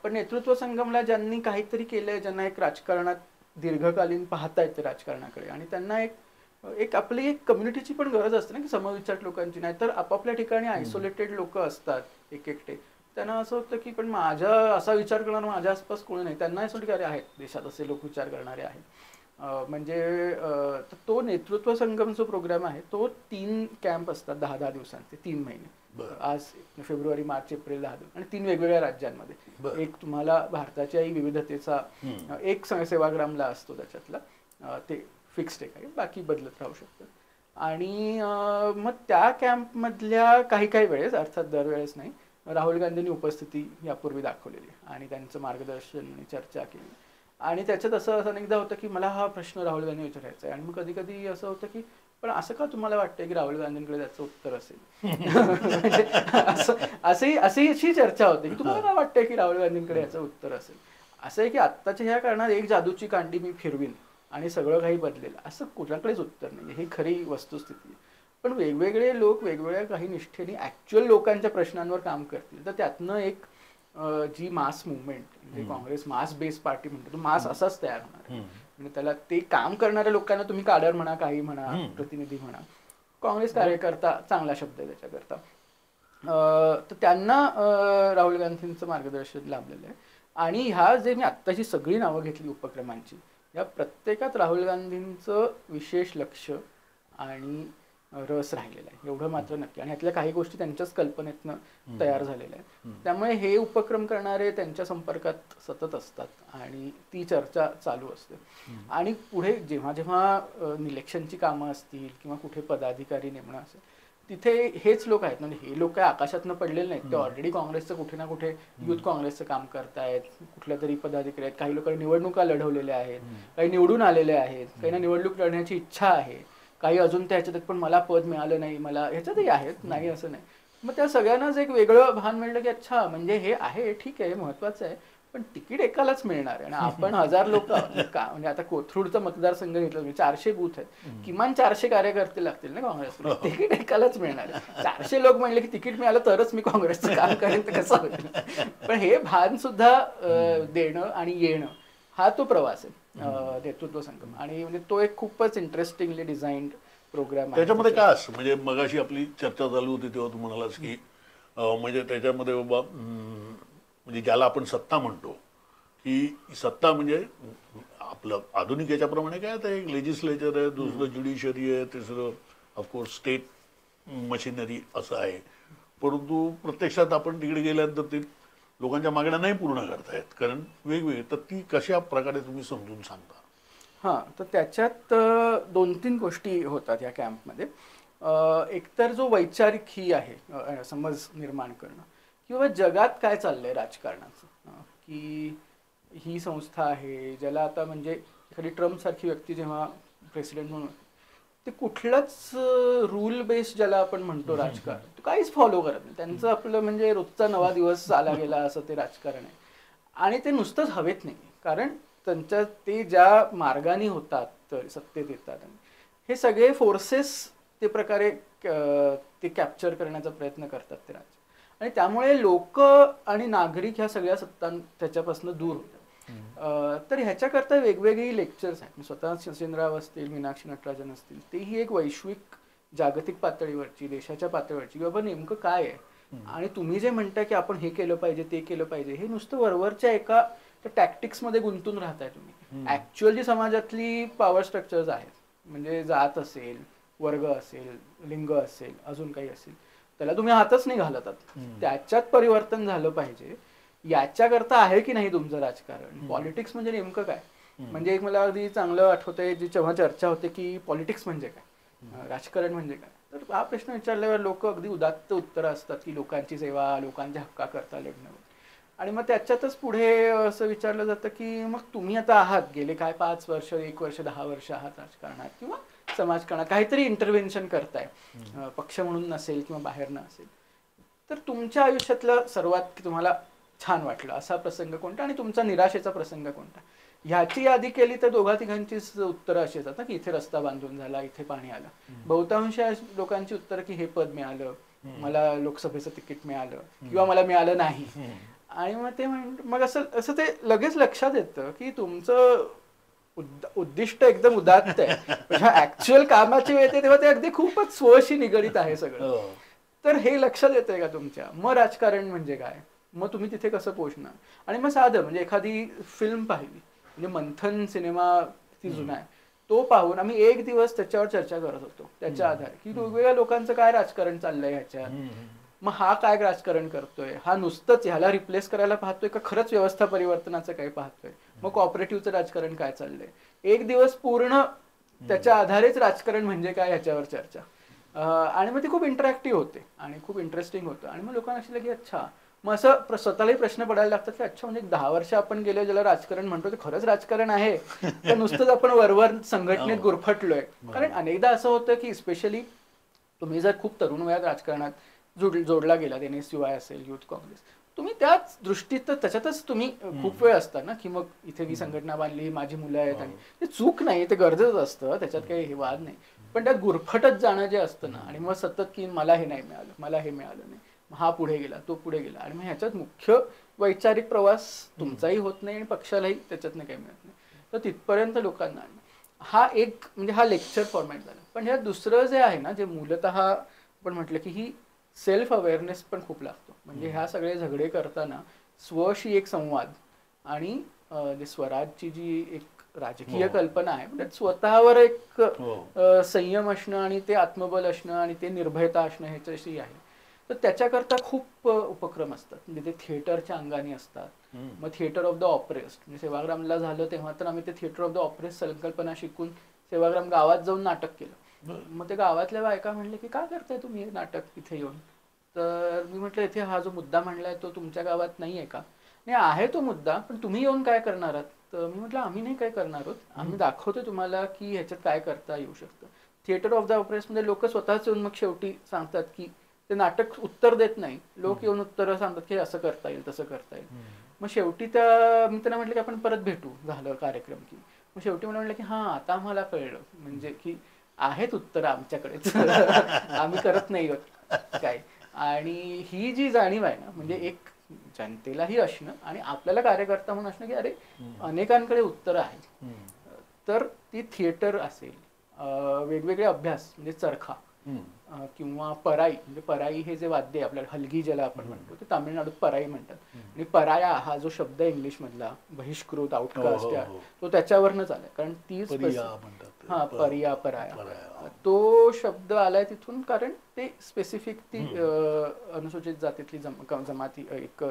पण नेतृत्व संगमला ज्यांनी काहीतरी केलंय, ज्यांना एक राजकारणात दीर्घकालीन पाहता येते राजकारणाकडे, आणि त्यांना एक एक आपली एक कम्युनिटीची पण गरज असते ना, की समविचार लोकांची. नाहीतर आपापल्या ठिकाणी आयसोलेटेड लोक असतात एक एकटे. त्यांना असं होतं की पण माझा असा विचार करणार माझ्या आसपास कोणी नाही. त्यांना असं वाटतं की अरे आहेत देशात असे लोक विचार करणारे आहेत. म्हणजे तर तो नेतृत्व संगम जो प्रोग्राम आहे तो 3 कॅम्प असतात 10-10 दिवसांचे 3 महिने. आज फेब्रुवारी, मार्च, एप्रिल 10 दिवस आणि 3 वेगवेगळ्या राज्यांमध्ये. एक तुम्हाला भारताच्या विविधतेचा एक सेवाग्रामला असतो त्याच्यातला, ते फिक्स्ड आहे, काही बाकी बदलत राहू शकतं. आणि मग त्या कॅम्पमधल्या काही काही वेळेस, अर्थात दरवेळेस नाही, राहुल गांधींनी उपस्थिती यापूर्वी दाखवलेली आणि त्यांचं मार्गदर्शन आणि चर्चा केली. आणि त्याच्यात असं अनेकदा होतं की मला हा प्रश्न राहुल गांधी विचारायचा आहे आणि मग कधी कधी असं होतं की पण असं का तुम्हाला वाटतं की राहुल गांधींकडे त्याचं उत्तर असेल. म्हणजे अशी अशी चर्चा होते की तुम्हाला काय वाटतंय की राहुल गांधींकडे याचं उत्तर असेल. असं आहे की आत्ताच्या ह्या कारणात एक जादूची कांडी मी फिरवीन आणि सगळं काही बदलेल असं कुणाकडेच उत्तर नाही. ही खरी वस्तुस्थिती आहे. पण वेगवेगळे लोक वेगवेगळ्या काही निष्ठेने ऍक्च्युअल लोकांच्या प्रश्नांवर काम करतील तर त्यातनं एक जी मास मुवमेंट म्हणजे काँग्रेस मास बेस पार्टी म्हणतो तो मास असाच तयार होणार. म्हणजे त्याला ते काम करणाऱ्या लोकांना तुम्ही काडर म्हणा, काही म्हणा, प्रतिनिधी म्हणा, काँग्रेस कार्यकर्ता चांगला शब्द आहे त्याच्याकरता. तर त्यांना राहुल गांधींचं मार्गदर्शन लाभलेलं आहे. आणि ह्या जे मी आत्ताची सगळी नावं घेतली उपक्रमांची, या प्रत्येकात राहुल गांधींचं विशेष लक्ष आणि रस राहिलेला आहे एवढं मात्र नक्की. आणि ह्यातल्या काही गोष्टी त्यांच्याच कल्पनेतनं तयार झालेल्या आहेत. त्यामुळे हे उपक्रम करणारे त्यांच्या संपर्कात सतत असतात आणि ती चर्चा चालू असते. आणि पुढे जेव्हा जेव्हा इलेक्शनची कामं असतील किंवा कुठे पदाधिकारी नेमणं असेल तिथे हेच लोक आहेत. म्हणजे हे लोक काय आकाशातनं पडलेले नाहीत. ते ऑलरेडी काँग्रेसचं कुठे ना कुठे युथ काँग्रेसचं काम करतायत. कुठल्या तरी पदाधिकारी आहेत. काही लोकांनी निवडणुका लढवलेल्या आहेत, काही निवडून आलेले आहेत, काहींना निवडणूक लढण्याची इच्छा आहे, काही अजून त्या ह्याच्यात पण मला पद मिळालं नाही, मला ह्याच्यातही आहेत, नाही असं नाही. मग त्या सगळ्यांनाच एक वेगळं भान मिळलं की अच्छा म्हणजे हे आहे, ठीक आहे, महत्वाचं आहे, पण तिकीट एकालाच मिळणार आहे. आणि आपण 1000 लोक म्हणजे आता कोथरूडचा मतदारसंघ घेतला म्हणजे 400 बूथ आहेत, किमान 400 कार्यकर्ते लागतील ना काँग्रेसला, तिकीट एकालाच मिळणार आहे. 400 लोक म्हणले की तिकीट मिळालं तरच मी काँग्रेसचं काम करेन तर कसं होईल. पण हे भान सुद्धा देणं आणि येणं हा तो प्रवास आहे नेतृत्व संगम. आणि म्हणजे तो एक खूपच इंटरेस्टिंगली डिझाईन्ड प्रोग्राम आहे. त्याच्यामध्ये काय असतं म्हणजे मगाशी आपली चर्चा चालू होती तेव्हा तू म्हणालास की म्हणजे त्याच्यामध्ये बाबा म्हणजे ज्याला आपण सत्ता म्हणतो की सत्ता म्हणजे आपलं आधुनिक याच्याप्रमाणे काय आता एक लेजिस्लेचर आहे, दुसरं ज्युडिशरी आहे, तिसरं ऑफकोर्स स्टेट मशिनरी असं आहे. परंतु प्रत्यक्षात आपण तिकडे गेल्यानंतर ते लोकांच्या मागण्या नाही पूर्ण करतायत कारण वेगवेगळे. तर ती कशा प्रकारे तुम्ही समजून सांगता? हां, तर त्याच्यात 2-3 गोष्टी होतात या कॅम्पमध्ये. एकतर जो वैचारिक ही आहे समज निर्माण करणं किंवा जगात काय चाललंय राजकारणाचं, की ही संस्था आहे ज्याला आता म्हणजे एखादी ट्रम्पसारखी व्यक्ती जेव्हा प्रेसिडेंट म्हणून ते कुठलंच रूल बेस ज्याला आपण म्हणतो राजकारण तो काहीच फॉलो करत नाही. त्यांचं आपलं म्हणजे रोजचा नवा दिवस आला गेला असं ते राजकारण आहे. आणि ते नुसतंच हवेत नाही, कारण त्यांच्या ते ज्या मार्गाने होतात सत्तेत येतात हे सगळे फोर्सेस ते प्रकारे ते कॅप्चर करण्याचा प्रयत्न करतात ते राज्य. आणि त्यामुळे लोक आणि नागरिक ह्या सगळ्या सत्तां त्याच्यापासून दूर होतात. तर ह्याच्याकरता वेगवेगळी लेक्चर्स आहेत. स्वतः सचिनराव असतील, मीनाक्षी नटराजन असतील, तेही एक वैश्विक जागतिक पातळीवरची देशाच्या पातळीवरची की बाबा नेमकं काय आहे आणि तुम्ही जे म्हणताय की आपण हे केलं पाहिजे ते केलं पाहिजे हे नुसतं वरवरच्या एका टॅक्टिक्स मध्ये गुंतून राहताय तुम्ही. ऍक्च्युअली समाजातली पॉवर स्ट्रक्चर्स आहेत म्हणजे जात असेल, वर्ग असेल, लिंग असेल, अजून काही असेल, त्याला तुम्ही हातच नाही घालत आहात. त्याच्यात परिवर्तन झालं पाहिजे. याच्याकरता आहे की नाही तुमचं राजकारण, पॉलिटिक्स म्हणजे नेमकं काय. म्हणजे एक मला अगदी चांगलं आठवतंय जी जेव्हा चर्चा होते की पॉलिटिक्स म्हणजे काय, राजकारण म्हणजे काय, तर हा प्रश्न विचारल्यावर लोक अगदी उदात्त उत्तरं असतात की लोकांची सेवा, लोकांच्या हक्काकरता लढणं. आणि मग त्याच्यातच पुढे असं विचारलं जातं की मग तुम्ही आता आहात गेले काय 5 वर्ष, 1 वर्ष, 10 वर्ष आहात राजकारणात किंवा समाजकारणात काहीतरी इंटरव्हेन्शन करताय, पक्ष म्हणून नसेल किंवा बाहेरनं असेल, तर तुमच्या आयुष्यातलं सर्वात तुम्हाला छान वाटलं असा प्रसंग कोणता आणि तुमचा निराशेचा प्रसंग कोणता. ह्याची यादी केली तर दोघा तिघांचीच उत्तरं अशी येतात की इथे रस्ता बांधून झाला, इथे पाणी आलं. बहुतांश लोकांची उत्तरं की हे पद मिळालं, मला लोकसभेचं तिकीट मिळालं किंवा मला मिळालं नाही. आणि मग ते मग असं ते लगेच लक्षात येतं की तुमचं उद्दिष्ट एकदम उदात्त आहे, पण ऍक्च्युअल कामाची वेळ येते तेव्हा ते अगदी खूपच स्वशी निगडित आहे सगळं. तर हे लक्षात येतंय का तुमच्या? मग राजकारण म्हणजे काय, मग तुम्ही तिथे कसं पोहोचणार? आणि मग साधं म्हणजे एखादी फिल्म पाहिली, म्हणजे मंथन सिनेमा ती जुना आहे, तो पाहून आम्ही एक दिवस त्याच्यावर चर्चा करत होतो त्याच्या आधारे की वेगवेगळ्या लोकांचं काय राजकारण चाललंय ह्याच्यात, मग हा काय राजकारण करतोय, हा नुसतंच ह्याला रिप्लेस करायला पाहतोय का खरंच व्यवस्था परिवर्तनाचं काय पाहतोय, मग कॉपरेटिव्हचं राजकारण काय चाललंय. एक दिवस पूर्ण त्याच्या आधारेच राजकारण म्हणजे काय ह्याच्यावर चर्चा. आणि मग ती खूप इंटरॅक्टिव्ह होते आणि खूप इंटरेस्टिंग होतं. आणि मग लोकांना अशी की अच्छा, मग असं स्वतःलाही प्रश्न पडायला लागतात की अच्छा म्हणजे 10 वर्ष आपण गेले ज्याला राजकारण म्हणतो ते खरंच राजकारण आहे तर नुसतंच आपण वरवर संघटनेत गुरफटलोय. कारण अनेकदा असं होतं की स्पेशली तुम्ही जर खूप तरुण वयात राजकारणात जोडला गेला, NSUI असेल, युथ काँग्रेस, तुम्ही त्याच दृष्टीत त्याच्यातच तुम्ही खूप वेळ असता ना, की मग इथे मी संघटना बांधली, माझी मुलं आहेत, आणि ते चूक नाही, ते गरजेचं असतं, त्याच्यात काही हे वाद नाही. पण त्यात गुरफटत जाणं जे असतं ना, आणि मग सतत की मला हे नाही मिळालं, मला हे मिळालं नाही, हा पुढे गेला, तो पुढे गेला, आणि मग ह्याच्यात मुख्य वैचारिक प्रवास तुमचाही होत नाही आणि पक्षालाही त्याच्यातनं काही मिळत नाही. तर तिथपर्यंत लोकांना हा एक म्हणजे हा लेक्चर फॉर्मॅट झाला. पण ह्या दुसरं जे आहे ना, जे मूलतः आपण म्हटलं की ही सेल्फ अवेअरनेस पण खूप लागतो. म्हणजे ह्या सगळे झगडे करताना स्वशी एक संवाद आणि जे स्वराजची जी एक राजकीय कल्पना आहे, म्हणजे स्वतःवर एक संयम असणं आणि ते आत्मबल असणं आणि ते निर्भयता असणं ह्याच्याशी आहे. तर त्याच्याकरता खूप उपक्रम असतात. म्हणजे ते थिएटरच्या अंगाने असतात. मग थिएटर ऑफ द ऑपरेस्ड म्हणजे सेवाग्रामला झालं तेव्हा तर आम्ही ते थिएटर ऑफ द ऑपरेस्ड संकल्पना शिकून सेवाग्राम गावात जाऊन नाटक केलं. मग ते गावातल्या बायका म्हणले की काय करताय तुम्ही नाटक इथे येऊन? तर मी म्हटलं इथे हा जो मुद्दा मांडलाय तो तुमच्या गावात नाही आहे का? नाही आहे तो मुद्दा, पण तुम्ही येऊन काय करणार आहात? तर मी म्हटलं आम्ही नाही काय करणार आहोत, आम्ही दाखवतो तुम्हाला की ह्याच्यात काय करता येऊ शकतं. थिएटर ऑफ द ऑपरेस्ट मध्ये लोक स्वतःच येऊन मग शेवटी सांगतात की ते नाटक उत्तर देत नाही, लोक येऊन उत्तर सांगतात की असं करता येईल, तसं करता येईल. मग शेवटी मी त्यांना म्हटलं की आपण परत भेटू, झालं कार्यक्रम की. मग शेवटी मला म्हटलं की हां आता आम्हाला कळलं, म्हणजे की आहेत उत्तर आमच्याकडेच आम्ही करत नाही काय. आणि ही जी जाणीव आहे ना, म्हणजे एक जनतेलाही असणं आणि आपल्याला कार्यकर्ता म्हणून असणं की अरे अनेकांकडे उत्तर आहेत. तर ती थिएटर असेल, वेगवेगळे अभ्यास म्हणजे चरखा किंवा पराई, म्हणजे पराई हे जे वाद्य आहे आपल्याला हलगी ज्याला आपण म्हणतो, ते तामिळनाडूत पराई म्हणतात. आणि पराया हा जो शब्द इंग्लिश मधला बहिष्कृत, आउटकास्ट, तो त्याच्यावरनच आलाय. कारण तीच हा परिया पराया तो शब्द आलाय तिथून, कारण ते स्पेसिफिक ती अनुसूचित जातीतली जमाती एक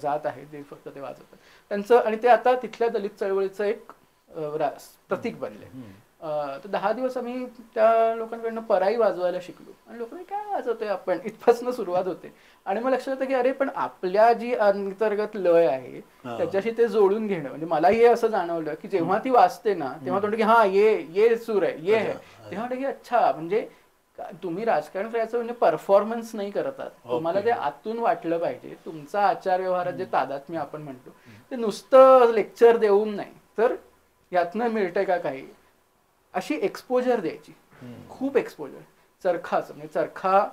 जात आहे, ते फक्त ते वाजवतात त्यांचं. आणि ते आता तिथल्या दलित चळवळीचं एक प्रतीक बनले. तर 10 दिवस आम्ही त्या लोकांकडनं पराई वाजवायला शिकलो. आणि लोकांनी काय वाजवतोय आपण, इथपासून सुरुवात होते. आणि मग लक्षात येतं की अरे पण आपल्या जी अंतर्गत लय आहे त्याच्याशी ते जोडून घेणं. म्हणजे मलाही हे असं जाणवलं की जेव्हा ती वाजते ना, तेव्हा म्हणतो की हा ये सूर आहे, ये आहे, तेव्हा म्हणतो की अच्छा म्हणजे तुम्ही राजकारण करायचं म्हणजे परफॉर्मन्स नाही करत आहात, तुम्हाला ते आतून वाटलं पाहिजे. तुमचा आचार व्यवहारात जे तादात्म्य आपण म्हणतो ते नुसतं लेक्चर देऊन नाही, तर यातनं मिळतंय का काही, अशी एक्सपोजर द्यायची. खूप एक्सपोजर. चरखाच म्हणजे चरखा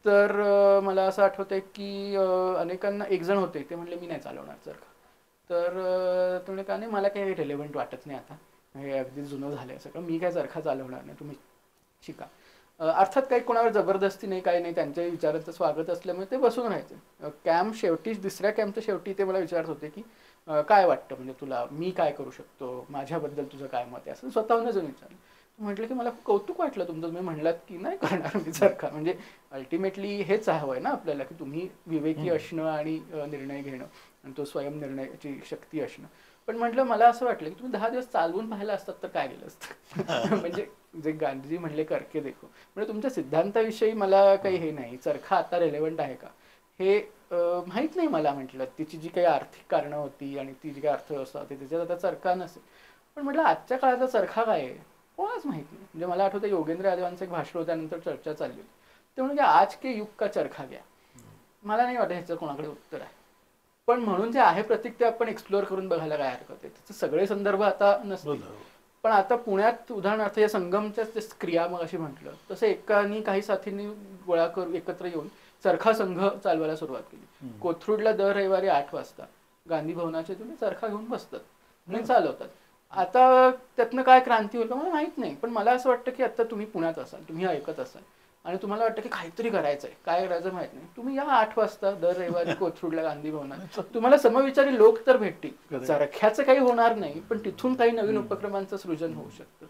तर मला असं आठवतंय की अनेकांना, एक जण होते ते म्हणले मी नाही चालवणार चरखा. तर तुम्ही का नाही, मला काही रेलेव्हंट वाटत नाही आता, हे अगदी जुनं झालंय सगळं, मी काय चरखा चालवणार नाही, तुम्ही शिका. अर्थात काही कोणावर जबरदस्ती नाही, काही नाही, त्यांच्या विचारांचं स्वागत असल्यामुळे ते बसून राहायचे. कॅम्प शेवटी, दुसऱ्या कॅम्पच्या शेवटी ते मला विचारत होते की काय वाटतं, म्हणजे तुला मी काय करू शकतो, माझ्याबद्दल तुझं काय मत आहे, असं स्वतःहून जाऊन विचारलं. म्हटलं की मला खूप कौतुक वाटलं तुमचं, तुम्ही म्हणलात की नाही करणार मी चरखा. म्हणजे अल्टिमेटली हेच हवंय ना आपल्याला, की तुम्ही विवेकी असणं आणि निर्णय घेणं आणि तो स्वयंनिर्णयाची शक्ती असणं. पण म्हटलं मला असं वाटलं की तुम्ही 10 दिवस चालवून पाहिलं असतात तर काय गेलं असतं. म्हणजे जे गांधीजी म्हणले करके देखो, म्हणजे तुमच्या सिद्धांताविषयी मला काही हे नाही, चरखा आता रेलेव्हंट आहे का हे माहीत नाही मला. म्हटलं तिची जी काही आर्थिक कारणं होती आणि ती जी काही अर्थव्यवस्था होती त्याच्यात आता चरखा नसेल, पण म्हटलं आजच्या काळाचा चरखा काय आहे कोणाच माहित नाही. म्हणजे मला आठवतं योगेंद्र यादवांचं एक भाषण होतं, त्यानंतर चर्चा चालली होती, ते म्हणजे आज के युग का चरखा घ्या. मला नाही वाटत ह्याचं कोणाकडे उत्तर आहे, पण म्हणून जे आहे प्रतीक ते आपण एक्सप्लोअर करून बघायला काय हरकत आहे. त्याचे सगळे संदर्भ आता नसतील, पण आता पुण्यात उदाहरणार्थ या संगमच्या क्रिया मग अशी म्हटलं तसं एकानी काही साथींनी गोळा करून एकत्र येऊन चरखा संघ चालवायला सुरुवात केली. कोथरूडला दर रविवारी 8 वाजता गांधी भवनाच्या तिथे चरखा घेऊन बसतात आणि चालवतात. आता त्यातनं काय क्रांती होईल मला माहित नाही, पण मला असं वाटतं की आता तुम्ही पुण्यात असाल, तुम्ही ऐकत असाल आणि तुम्हाला वाटतं की काहीतरी करायचंय, काय करायचं माहित नाही, तुम्ही या 8 वाजता दर रविवारी कोथरूडला गांधी भवनात, तुम्हाला समविचारी लोक तर भेटतील. चरख्याचं काही होणार नाही, पण तिथून काही नवीन उपक्रमांचं सृजन होऊ शकतं.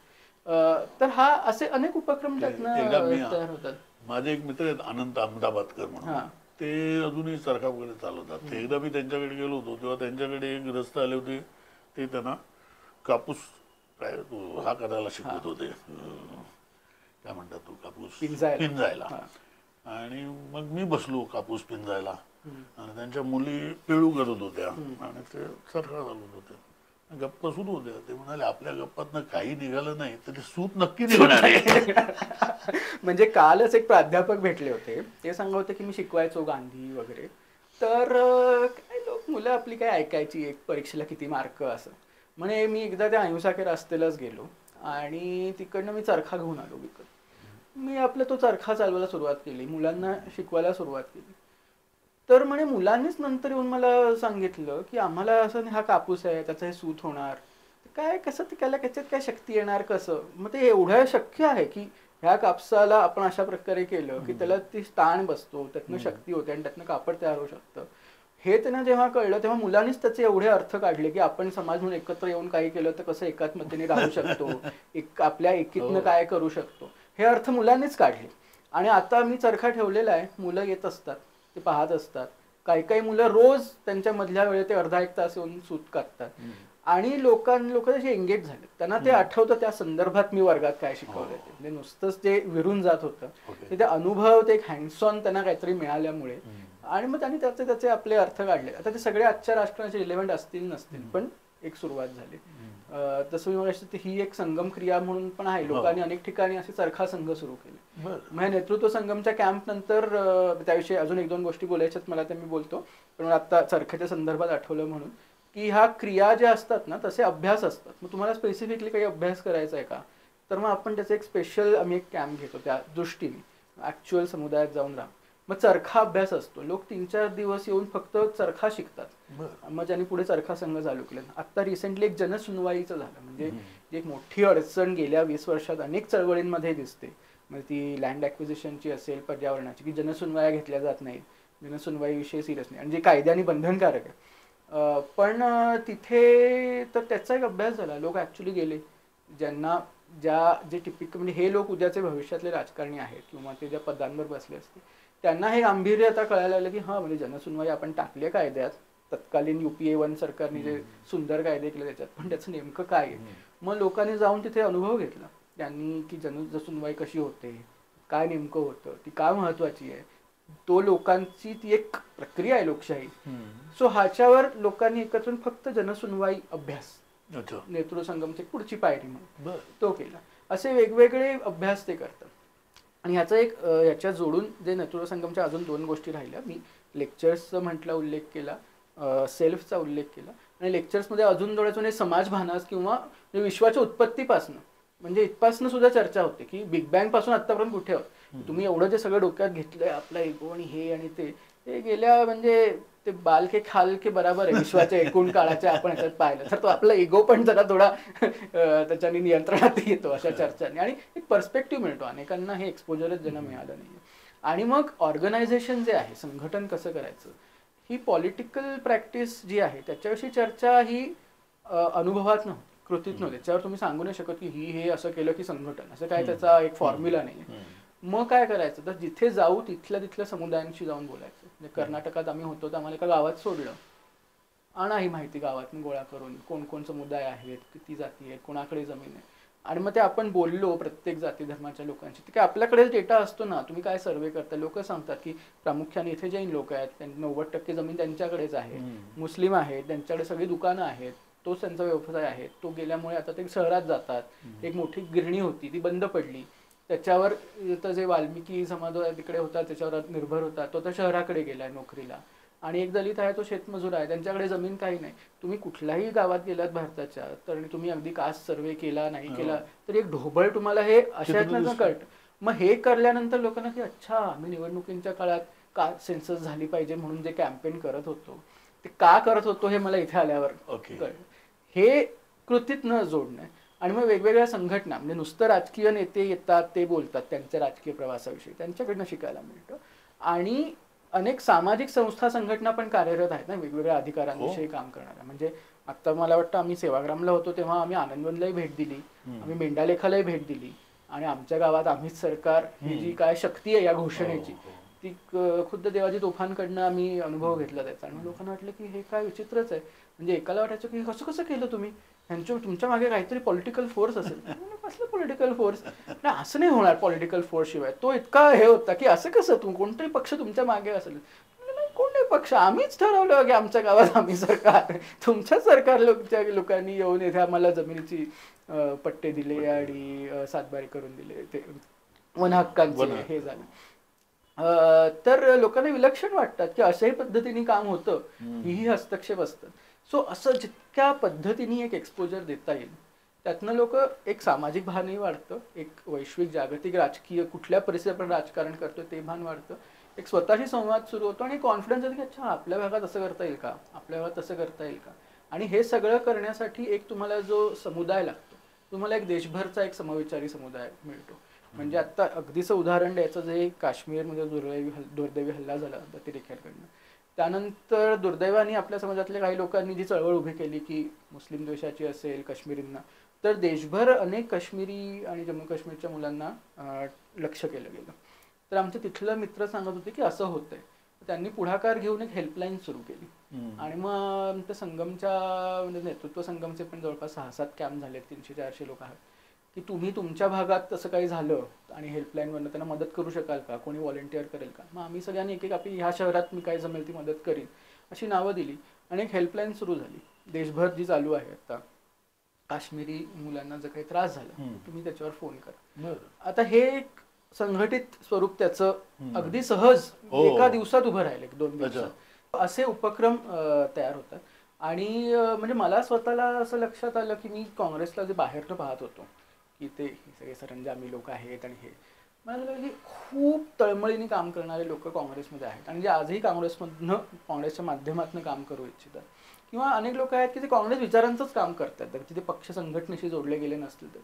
तर हा असे अनेक उपक्रम त्यातनं तयार होतात. माझे एक मित्र आहेत अनंत अहमदाबादकर म्हणून, ते अजूनही चरखा वगैरे चालवतात. ते एकदा मी त्यांच्याकडे गेलो होतो तेव्हा त्यांच्याकडे एक ग्रस्त आले होते, ते त्यांना कापूस काय हा करायला शिकवत होते, काय म्हणतात तो कापूस पिंजायला. आणि मग मी बसलो कापूस पिंजायला आणि त्यांच्या मुली पिळू करत होत्या आणि ते चरखा चालवत होते. गप्पा सुरू होत्या. ते म्हणाले आपल्या गप्पातनं काही निघालं नाही तरी सूत नक्की निघणार आहे. म्हणजे कालच एक प्राध्यापक भेटले होते, ते सांगत होते की मी शिकवायचो गांधी वगैरे, तर काय लोक मुलं आपली काय ऐकायची, एक परीक्षेला किती मार्क असं. म्हणे मी एकदा त्या अहिंसा के रस्त्यालाच गेलो आणि तिकडनं मी चरखा घेऊन आलो विकत. मी आपला तो चरखा चालवायला सुरुवात केली, मुलांना शिकवायला सुरुवात केली. तर म्हणे मुलांनीच नंतर येऊन मला सांगितलं की आम्हाला असं हा कापूस आहे, त्याचं हे सूत होणार, काय कसं ते त्याला त्याच्यात काय शक्ती येणार कसं. मग ते एवढं शक्य आहे की ह्या कापसाला आपण अशा प्रकारे केलं की त्याला ती ताण बसतो, त्यातनं शक्ती होते आणि त्यातनं कापड तयार होऊ शकतं. हे त्यांना जेव्हा कळलं तेव्हा मुलांनीच त्याचे एवढे अर्थ काढले की आपण समाज म्हणून एकत्र येऊन काही केलं तर कसं एकात्मतेने राहू शकतो, आपल्या एकीतनं काय करू शकतो, हे अर्थ मुलांनीच काढले. आणि आता मी चरखा ठेवलेला आहे, मुलं येत असतात, ते पाहत असतात. काही काही मुलं रोज त्यांच्या मधल्या वेळेत ते अर्धा एक तास येऊन सूत काढतात आणि लोक तसे एंगेज झाले, त्यांना ते आठवतं त्या संदर्भात मी वर्गात काय शिकवलंय ते. म्हणजे नुसतंच ते विरून जात होतं, ते अनुभव, ते एक हँड्स ऑन त्यांना काहीतरी मिळाल्यामुळे, आणि मग त्यांनी त्याचे आपले अर्थ काढले. आता ते सगळे आजच्या राष्ट्राचे रिलेव्हंट असतील नसतील, पण एक सुरुवात झाली. तसं मी म्हणायचं ही एक संगम क्रिया म्हणून पण आहे. लोकांनी अनेक ठिकाणी असे चरखा संघ सुरू केले. म्हणजे नेतृत्व संगमच्या कॅम्प नंतर त्याविषयी अजून 1-2 गोष्टी बोलायच्यात मला, त्या मी बोलतो, पण आता चरख्याच्या संदर्भात आठवलं म्हणून की ह्या क्रिया ज्या असतात ना तसे अभ्यास असतात. मग तुम्हाला स्पेसिफिकली काही अभ्यास करायचा आहे का, तर मग आपण त्याचे एक स्पेशल आम्ही एक कॅम्प घेतो त्या दृष्टीने, ऍक्च्युअल समुदायात जाऊन राहा. मग चरखा अभ्यास असतो, लोक 3-4 दिवस येऊन फक्त चरखा शिकतात. मग ज्यांनी पुढे चरखा संघ चालू केले. आता रिसेंटली एक जनसुनवाईचं झालं, म्हणजे एक मोठी अडचण गेल्या 20 वर्षात अनेक चळवळींमध्ये दिसते, म्हणजे ती लँड ॲक्विजिशनची असेल, पर्यावरणाची, की जनसुनवाया घेतल्या जात नाहीत, जनसुनवाई विषय सिरियस नाही, आणि जे कायद्याने बंधनकारक आहे. पण तिथे तर त्याचा एक अभ्यास झाला. लोक ॲक्च्युली गेले, ज्यांना जे टिपिक म्हणजे हे लोक उद्याचे भविष्यातले राजकारणी आहेत किंवा ते ज्या पदांवर बसले असते, त्यांना हे गांभीर्य आता कळायला लागलं की हां, म्हणजे जनसुनवाई आपण टाकली कायद्यात, तत्कालीन UPA 1 सरकारने जे सुंदर कायदे केले त्याच्यात, पण त्याचं नेमकं काय आहे. मग लोकांनी जाऊन तिथे अनुभव घेतला त्यांनी की जनसुनवाई कशी होते, काय नेमकं होतं, ती का महत्वाची आहे, तो लोकांची ती एक प्रक्रिया आहे लोकशाही. सो ह्याच्यावर लोकांनी एकत्र फक्त जनसुनवाई अभ्यास, नेतृत्व संगमची पुढची पायरी म्हणून तो केला. असे वेगवेगळे अभ्यास ते करतात. आणि ह्याचा एक ह्याच्या जोडून जे नेतृत्व संगमच्या अजून 2 गोष्टी राहिल्या, मी लेक्चर्सचा म्हटला उल्लेख केला, सेल्फचा उल्लेख केला, आणि लेक्चर्समध्ये अजून थोड्याचं समाजभानास किंवा विश्वाच्या उत्पत्तीपासून, म्हणजे इथपासून सुद्धा चर्चा होते की बिग बँग पासून आतापर्यंत कुठे आहोत. तुम्ही एवढं जे सगळं डोक्यात घेतलंय, आपला इगो आणि हे आणि ते गेल्या म्हणजे ते बाल के खाल के बराबर आहे विश्वाच्या एकूण काळाच्या आपण ह्याच्यात पाहिलं तर तो आपला इगो पण जरा थोडा त्याच्याने नियंत्रणात येतो अशा चर्चांनी, आणि एक पर्स्पेक्टिव्ह मिळतो. अनेकांना हे एक्सपोजरच ज्यांना मिळालं नाही. आणि मग ऑर्गनायझेशन जे आहे, संघटन कसं करायचं, ही पॉलिटिकल प्रॅक्टिस जी आहे त्याच्याविषयी चर्चा ही अनुभवात नव्हती, कृतीत नव्हती. त्याच्यावर तुम्ही सांगू नाही शकत की हे असं केलं की संघटन, असं काय त्याचा एक फॉर्म्युला नाही. मग काय करायचं, तर जिथे जाऊ तिथल्या समुदायांशी जाऊन बोलायचं. म्हणजे कर्नाटकात आम्ही होतो तर आम्हाला एका गावात सोडलं, आणा ही माहिती गावात गोळा करून, कोण कोण समुदाय आहेत, किती जाती आहेत, कोणाकडे जमीन आहे, आणि मग ते आपण बोललो प्रत्येक जाती धर्माच्या लोकांशी. ते काय आपल्याकडेच डेटा असतो ना, तुम्ही काय सर्वे करता, लोक सांगतात की प्रामुख्याने इथे जैन लोक आहेत, 90% जमीन त्यांच्याकडेच आहे, मुस्लिम आहेत, त्यांच्याकडे सगळी दुकानं आहेत, तोच त्यांचा व्यवसाय आहे, तो गेल्यामुळे आता ते शहरात जातात. एक मोठी गिरणी होती ती बंद पडली, त्याच्यावर जे वाल्मिकी समाज तिकडे होता त्याच्यावर निर्भर होता, तो तर शहराकडे गेलाय नोकरीला. आणि एक दलित आहे, तो शेतमजूर आहे, त्यांच्याकडे जमीन काही नाही. तुम्ही कुठल्याही गावात गेलात भारताच्या, तर तुम्ही अगदी कास्ट सर्वे केला नाही केला तर एक ढोबळ तुम्हाला हे अशातनं कळतं. मग हे करल्यानंतर लोकांना की अच्छा, आम्ही निवडणुकींच्या काळात का सेन्सस झाली पाहिजे म्हणून जे कॅम्पेन करत होतो ते का करत होतो हे मला इथे आल्यावर कळलं. हे कृतीत न जोडणे आणि मग वेगवेगळ्या संघटना म्हणजे नुसतं राजकीय नेते येतात ते बोलतात त्यांच्या राजकीय प्रवासाविषयी त्यांच्याकडनं शिकायला मिळतं आणि अनेक सामाजिक संस्था संघटना पण कार्यरत आहेत ना वेगवेगळ्या अधिकारांविषयी काम करणाऱ्या म्हणजे आता मला वाटतं आम्ही सेवाग्रामला होतो तेव्हा आम्ही आनंदवनलाही भेट दिली आम्ही मेंढालेखालाही भेट दिली आणि आमच्या गावात आम्हीच सरकार ही जी काय शक्ती आहे या घोषणेची ती खुद्द देवाजी तोफांकडनं आम्ही अनुभव घेतला त्याचा आणि लोकांना वाटलं की हे काय विचित्रच आहे म्हणजे एकाला वाटायचं की कसं कसं केलं तुम्ही तुमच्या मागे काहीतरी पॉलिटिकल फोर्स असेल कसलं पॉलिटिकल फोर्स नाही असं नाही होणार पॉलिटिकल फोर्स शिवाय तो इतका हे होता की असं कसं कोणतरी पक्ष तुमच्या मागे असेल कोणते पक्ष आम्हीच ठरवलं की आमच्या गावात आम्ही सरकार तुमच्या सरकार लोकांनी येऊन इथे आम्हाला जमिनीची पट्टे दिले आणि सातबारी करून दिले ते वन हक्कांचे हे झालं तर लोकांना विलक्षण वाटतात की अशाही पद्धतीने काम होतं ही हस्तक्षेप असतात सो असं जितक्या पद्धतीने एक एक्सपोजर देता येईल त्यातनं लोक एक सामाजिक भानही वाढतं एक वैश्विक जागतिक राजकीय कुठल्या परिस्थितीत आपण राजकारण करतो ते भान वाढतं एक स्वतःशी संवाद सुरू होतो आणि कॉन्फिडन्स येतो की अच्छा आपल्या भागात असं करता येईल का आपल्या भागात तसं करता येईल का आणि हे सगळं करण्यासाठी एक तुम्हाला जो समुदाय लागतो तुम्हाला एक देशभरचा एक समविचारी समुदाय मिळतो म्हणजे आता अगदीचं उदाहरण द्यायचं जे काश्मीरमध्ये दुर्दैवी हल्ला झाला अतिरेक्यांकडनं त्यानंतर दुर्दैवाने आपल्या समाजातल्या काही लोकांनी जी चळवळ उभी केली की मुस्लिम द्वेषाची असेल काश्मीरींना तर देशभर अनेक काश्मीरी आणि जम्मू काश्मीरच्या मुलांना लक्ष केलं गेलं तर आमचे तिथलं मित्र सांगत होते की असं होतंय त्यांनी पुढाकार घेऊन एक हेल्पलाईन सुरू केली आणि मग त्या संगमच्या म्हणजे नेतृत्व संगमचे पण जवळपास 6-7 कॅम्प झाले 300-400 लोक आहेत की तुम्ही तुमच्या भागात तसं काही झालं आणि हेल्पलाईनवरनं त्यांना मदत करू शकाल का कोणी व्हॉलंटिअर करेल का मग आम्ही सगळ्यांनी एक आपली ह्या शहरात मी काय जमेल ती मदत करीन अशी नावं दिली आणि एक हेल्पलाईन सुरू झाली देशभर जी चालू आहे आता काश्मीरी मुलांना जर काही त्रास झाला तुम्ही त्याच्यावर फोन करा आता हे एक संघटित स्वरूप त्याचं अगदी सहज एका दिवसात उभं राहिलं 2 दिवसात असे उपक्रम तयार होतात आणि म्हणजे मला स्वतःला असं लक्षात आलं की मी काँग्रेसला जे बाहेरनं पाहत होतो की ते सगळे सरंजामी लोक आहेत आणि हे मला झालं की खूप तळमळीने काम करणारे लोक काँग्रेसमध्ये आहेत आणि जे आजही काँग्रेसच्या माध्यमातून काम करू इच्छितात किंवा अनेक लोक आहेत की ते काँग्रेस विचारांचंच काम करतात तर तिथे पक्ष संघटनेशी जोडले गेले नसतील तर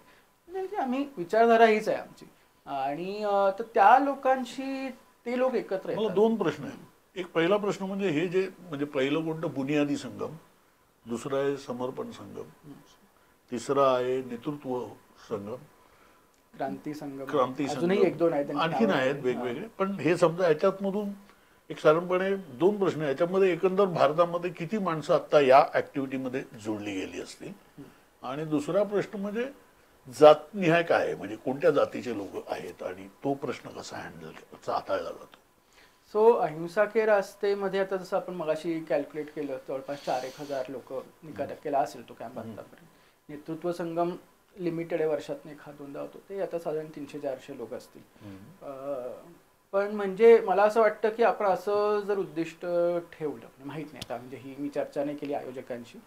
म्हणजे की आम्ही विचारधारा हीच आहे आमची आणि तर त्या लोकांशी ते लोक एकत्र आहेत. मला 2 प्रश्न आहेत एक पहिला प्रश्न म्हणजे हे जे म्हणजे पहिलं कोणतं बुनियादी संगम दुसरा आहे समर्पण संगम तिसरा आहे नेतृत्व संगम क्रांती संगम अजूनही 1-2 आहेत आणखीन आहेत वेगवेगळे पण हे समजा याच्यातमधून एक साधारणपणे 2 प्रश्न याच्यामध्ये एकंदर भारतामध्ये किती माणसं आता या ऍक्टिव्हिटीमध्ये जोडली गेली असतील आणि दुसरा प्रश्न म्हणजे जातनिहाय काय आहे म्हणजे कोणत्या जातीचे लोक आहेत आणि तो प्रश्न कसा हाताळला जातो सो अहिंसा के रास्तेमध्ये आता जसं आपण मगाशी कॅल्क्युलेट केलं जवळपास 4-1,000 लोक निकाल केला असेल तो कॅम्प आतापर्यंत नेतृत्व संगम लिमिटेड आहे वर्षात 1-2दा होतो ते आता साधारण 300-400 लोक असतील पण म्हणजे मला असं वाटतं की आपण असं जर उद्दिष्ट ठेवलं माहित नाही आता म्हणजे ही मी चर्चा नाही केली आयोजकांशी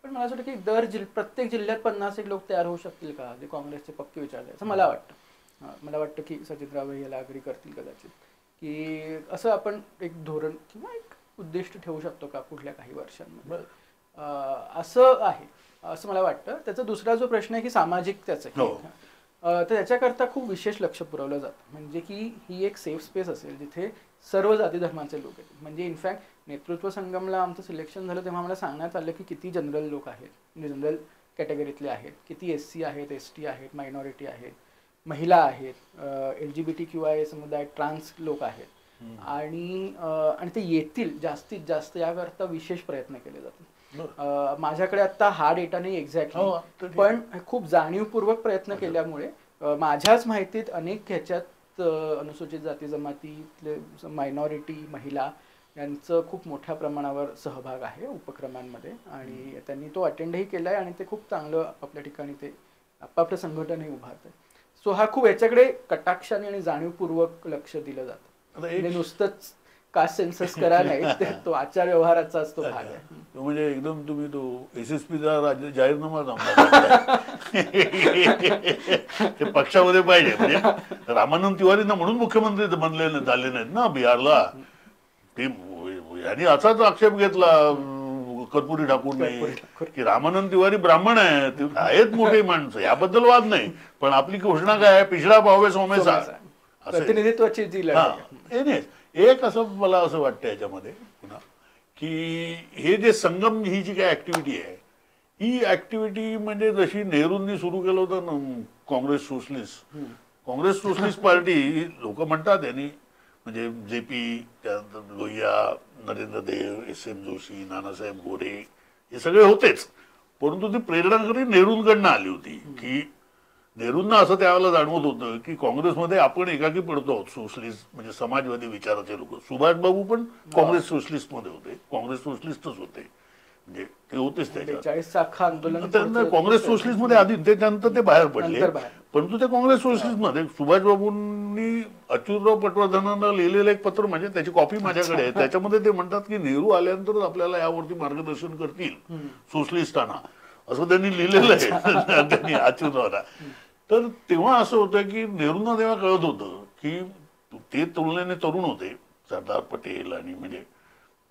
पण मला असं वाटतं की प्रत्येक जिल्ह्यात 50 लोक तयार होऊ शकतील का जे काँग्रेसचे पक्के विचारले असं मला वाटतं मला वाटतं की सचिनराव याला अग्री करतील कदाचित की असं आपण एक धोरण किंवा एक उद्दिष्ट ठेवू शकतो का पुढल्या काही वर्षांमध्ये असं आहे असं मला वाटतं त्याचा दुसरा जो प्रश्न आहे की सामाजिक त्याचं तर त्याच्याकरता खूप विशेष लक्ष पुरवलं जातं म्हणजे की ही एक सेफ स्पेस असेल जिथे सर्व जाती धर्माचे लोक आहेत म्हणजे इनफॅक्ट नेतृत्व संगमला आमचं सिलेक्शन झालं तेव्हा आम्हाला सांगण्यात आलं की किती जनरल लोक आहेत म्हणजे जनरल कॅटेगरीतले आहेत किती SC आहेत ST आहेत मायनॉरिटी आहेत महिला आहेत LGBTQI समुदाय ट्रान्स लोक आहेत आणि ते येतील जास्तीत जास्त याकरता विशेष प्रयत्न केले जातात माझ्याकडे आता हा डेटा नाही एक्झॅक्टली पण खूप जाणीवपूर्वक प्रयत्न केल्यामुळे माझ्याच माहितीत अनेक ह्याच्यात अनुसूचित जाती जमातीतले मायनॉरिटी महिला यांचं खूप मोठ्या प्रमाणावर सहभाग आहे उपक्रमांमध्ये आणि त्यांनी तो अटेंडही केला आहे आणि ते खूप चांगलं आपल्या ठिकाणी ते आपापलं संघटनही उभारत आहे सो हा खूप याच्याकडे कटाक्षाने आणि जाणीवपूर्वक लक्ष दिलं जातं म्हणजे नुसतंच कास्ट सेन्सस करा नाही तो आचार व्यवहाराचाच तो भाग आहे म्हणजे एकदम तुम्ही तो SSPचा जाहीरनामा ते पक्षामध्ये पाहिजे म्हणजे रामानंद तिवारींना म्हणून मुख्यमंत्री बनले झाले नाहीत ना बिहारला ते यांनी असाच आक्षेप घेतला कर्पुरी ठाकूर नाही, कर्पुरी ठाकूर. की रामानंद तिवारी ब्राह्मण आहे, ते आहेत मोठे माणसं, याबद्दल वाद नाही, पण आपली घोषणा काय आहे, पिछडा पावे सोमेसा. प्रतिनिधित्वाची जी लढाई आहे. नाही, एक असं मला असं वाटतं याच्यामध्ये पुन्हा, की हे जे संगम ही जी काही ऍक्टिव्हिटी आहे, ही ऍक्टिव्हिटी म्हणजे जशी नेहरूंनी सुरू केलं होतं ना काँग्रेस सोशलिस्ट पार्टी, लोक म्हणतात यांनी म्हणजे JP, त्यानंतर लोहिया, नरेंद्र देव, SM जोशी, नानासाहेब गोरे हे सगळे होतेच, परंतु ती प्रेरणा खरी नेहरूंकडनं आली होती, की नेहरूंना असं त्यावेळेला जाणवत होतं की काँग्रेसमध्ये आपण एकाकी पडतो आहोत, सोशलिस्ट म्हणजे समाजवादी विचाराचे लोक. सुभाषबाबू पण काँग्रेस सोशलिस्ट मध्ये होते, काँग्रेस सोशलिस्टच होते, म्हणजे ते होतेच त्याच्यात. 42 अख्खा आंदोलन त्यांना काँग्रेस सोशलिस्ट मध्ये आधी, त्याच्यानंतर ते बाहेर पडले, परंतु ते काँग्रेस सोशलिस्ट मध्ये. सुभाषबाबूंनी अच्युतराव पटवर्धनांना लिहिलेलं एक पत्र, म्हणजे त्याची कॉपी माझ्याकडे आहे, त्याच्यामध्ये ते म्हणतात की नेहरू आल्यानंतर आपल्याला यावरती मार्गदर्शन करतील सोशलिस्टांना, असं त्यांनी लिहिलेलं आहे त्यांनी अच्युतरावला. तर तेव्हा असं होतं की नेहरूंना तेव्हा कळत होतं की ते तुलनेने तरुण होते, सरदार पटेल आणि म्हणजे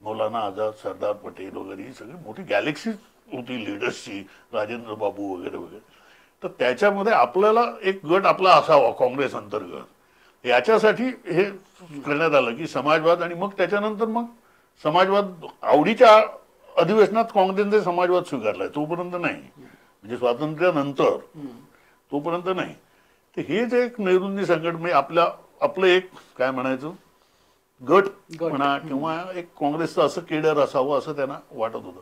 मौलाना आझाद, सरदार पटेल वगैरे ही सगळी मोठी गॅलेक्सी होती लीडर्सची, राजेंद्र बाबू वगैरे वगैरे. तर त्याच्यामध्ये आपल्याला एक गट आपला असावा काँग्रेस अंतर्गत, याच्यासाठी हे करण्यात आलं की समाजवाद. आणि मग त्याच्यानंतर मग समाजवाद आवडीच्या अधिवेशनात काँग्रेसने समाजवाद स्वीकारलाय, तोपर्यंत नाही, म्हणजे स्वातंत्र्यानंतर तोपर्यंत नाही. तर हे जे एक नेहरूंनी संघटन, म्हणजे आपलं एक काय म्हणायचं गट म्हणा, किंवा एक काँग्रेसचं असं केडर असावं असं त्यांना वाटत होतं.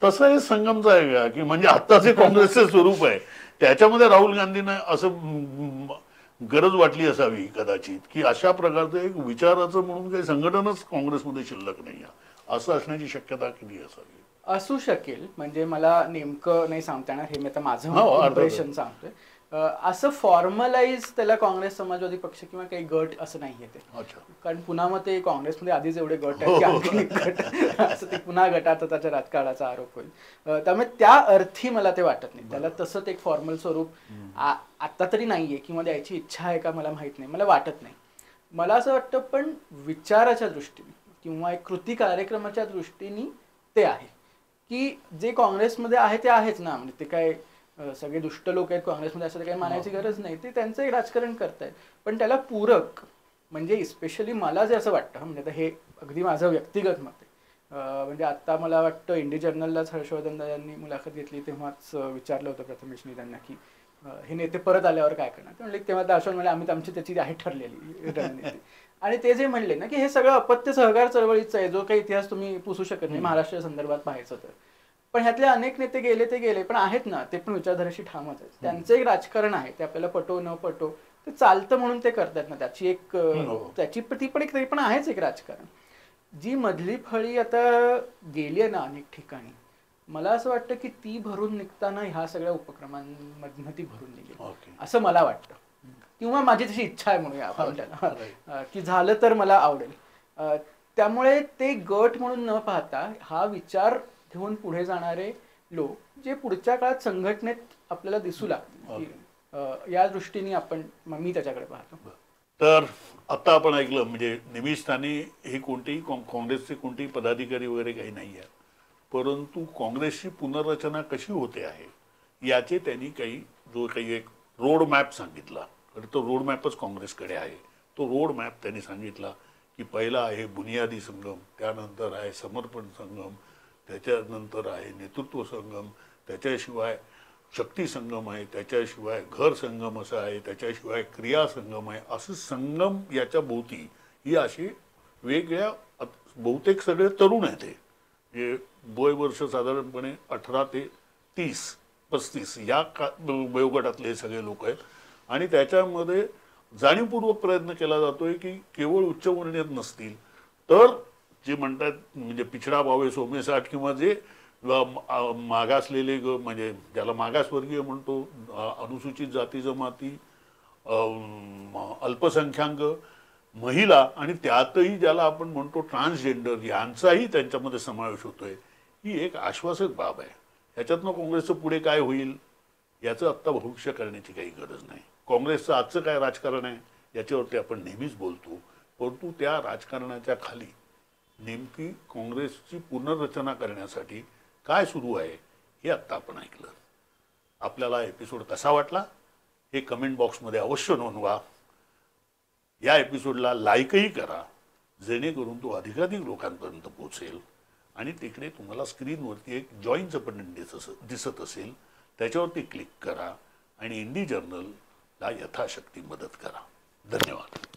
तसं हे संगमचं आहे का, की म्हणजे आता जे काँग्रेसचं स्वरूप आहे त्याच्यामध्ये राहुल गांधींना असं गरज वाटली असावी कदाचित, की अशा प्रकारचं एक विचाराचं म्हणून काही संघटनच काँग्रेसमध्ये शिल्लक नाही आहे, असं असण्याची शक्यता किती असावी. असू शकेल, म्हणजे मला नेमकं नाही सांगता येणार, हे मी आता माझं इम्प्रेशन सांगतोय. असं फॉर्मलाइज त्याला काँग्रेस समाजवादी पक्ष किंवा काही गट असं नाहीये ते. कारण पुन्हा मग ते काँग्रेसमध्ये आधीच एवढे गट आहेत की आणखी गट असं ते पुन्हा गटातटाच्या राजकारणाचा आरोप होईल. त्यामुळे त्या अर्थी मला ते वाटत नाही, त्याला तसं ते एक फॉर्मल स्वरूप आता तरी नाहीये, किंवा द्यायची इच्छा आहे का मला माहित नाही, मला वाटत नाही. मला असं वाटतं पण विचाराच्या दृष्टीने किंवा एक कृती कार्यक्रमाच्या दृष्टीने ते आहे, की जे काँग्रेसमध्ये आहे ते आहेच ना, म्हणजे ते काय सगळे दुष्ट लोक आहेत काँग्रेसमध्ये असं काही मानायची गरज नाही, ते त्यांचं एक राजकारण करतायत. पण त्याला पूरक म्हणजे स्पेशली मला जे असं वाटतं, म्हणजे आता हे अगदी माझं व्यक्तिगत मत आहे, म्हणजे आता मला वाटतं इंडी जर्नललाच हर्षवर्धन दादांनी मुलाखत घेतली तेव्हाच विचारलं होतं प्रथमेशनी त्यांना की हे नेते परत आल्यावर काय करणार, म्हणजे तेव्हा दाशवन म्हणजे आम्ही आमची त्याची आहे ठरलेली रणनीती. आणि ते जे म्हणले ना की हे सगळं अपत्य सहकार चळवळीचं आहे, जो काही इतिहास तुम्ही पुसू शकत नाही महाराष्ट्र संदर्भात पाहायचं तर. पण ह्यातले अनेक नेते गेले ते गेले, पण आहेत ना ते पण विचारधाराशी ठामच आहेत, त्यांचं एक राजकारण आहे, ते आपल्याला पटो न पटो ते चालतं म्हणून ते करतात ना, त्याची एक त्याची ती पण एक तरी पण आहेच एक राजकारण. जी मधली फळी आता गेली आहे ना अनेक ठिकाणी, मला असं वाटतं की ती भरून निघताना ह्या सगळ्या उपक्रमांमधनं ती भरून निघेल असं मला वाटतं, किंवा माझी तशी इच्छा आहे म्हणूया आपण त्याला, की झालं तर मला आवडेल. त्यामुळे ते गट म्हणून न पाहता हा विचार घेऊन पुढे जाणारे लोक जे पुढच्या काळात संघटनेत आपल्याला दिसू लागतील, या दृष्टीने आपण मी त्याच्याकडे पाहतो. तर आता आपण ऐकलं म्हणजे निमित्ताने हे कोणतेही काँग्रेसचे कोणतेही पदाधिकारी वगैरे काही नाही आहे, परंतु काँग्रेसची पुनर्रचना कशी होते आहे याचे त्यांनी जो काही एक रोड मॅप सांगितला, तर तो रोड मॅपच काँग्रेसकडे आहे. तो रोड मॅप त्यांनी सांगितला की पहिला आहे बुनियादी संगम, त्यानंतर आहे समर्पण संगम, त्याच्यानंतर आहे नेतृत्व संगम, त्याच्याशिवाय शक्ती संगम आहे, त्याच्याशिवाय घर संगम असं आहे, त्याच्याशिवाय क्रिया संगम आहे. असं संगम याच्या भोवती ही अशी वेगळ्या, बहुतेक सगळे तरुण आहेत, हे वय वर्ष साधारणपणे 18 ते 30-35 या वयोगटातले सगळे लोक आहेत. आणि त्याच्यामध्ये जाणीवपूर्वक प्रयत्न केला जातोय की केवळ उच्चवर्णीय नसतील तर जे म्हणतात म्हणजे पिछडा पावे सोमेसाठ, किंवा जे मागासलेले म्हणजे ज्याला मागासवर्गीय म्हणतो, अनुसूचित जाती जमाती, अल्पसंख्याक, महिला, आणि त्यातही ज्याला आपण म्हणतो ट्रान्सजेंडर, यांचाही त्यांच्यामध्ये समावेश होतोय. ही एक आश्वासक बाब आहे. ह्याच्यातनं काँग्रेसचं पुढे काय होईल याचं आत्ता भविष्य करण्याची काही गरज नाही. काँग्रेसचं आजचं काय राजकारण आहे याच्यावरती आपण नेहमीच बोलतो, परंतु त्या राजकारणाच्या खाली नेमकी काँग्रेसची पुनर्रचना करण्यासाठी काय सुरू आहे हे आत्ता आपण ऐकलं. आपल्याला एपिसोड कसा वाटला हे कमेंट बॉक्समध्ये अवश्य नोंदवा. या एपिसोडला लाईकही करा, जेणेकरून तो अधिकाधिक लोकांपर्यंत पोहोचेल. आणि तिकडे तुम्हाला स्क्रीनवरती एक जॉईनचं बटन दिसत असेल, त्याच्यावरती क्लिक करा आणि इंडी जर्नलला यथाशक्ती मदत करा. धन्यवाद.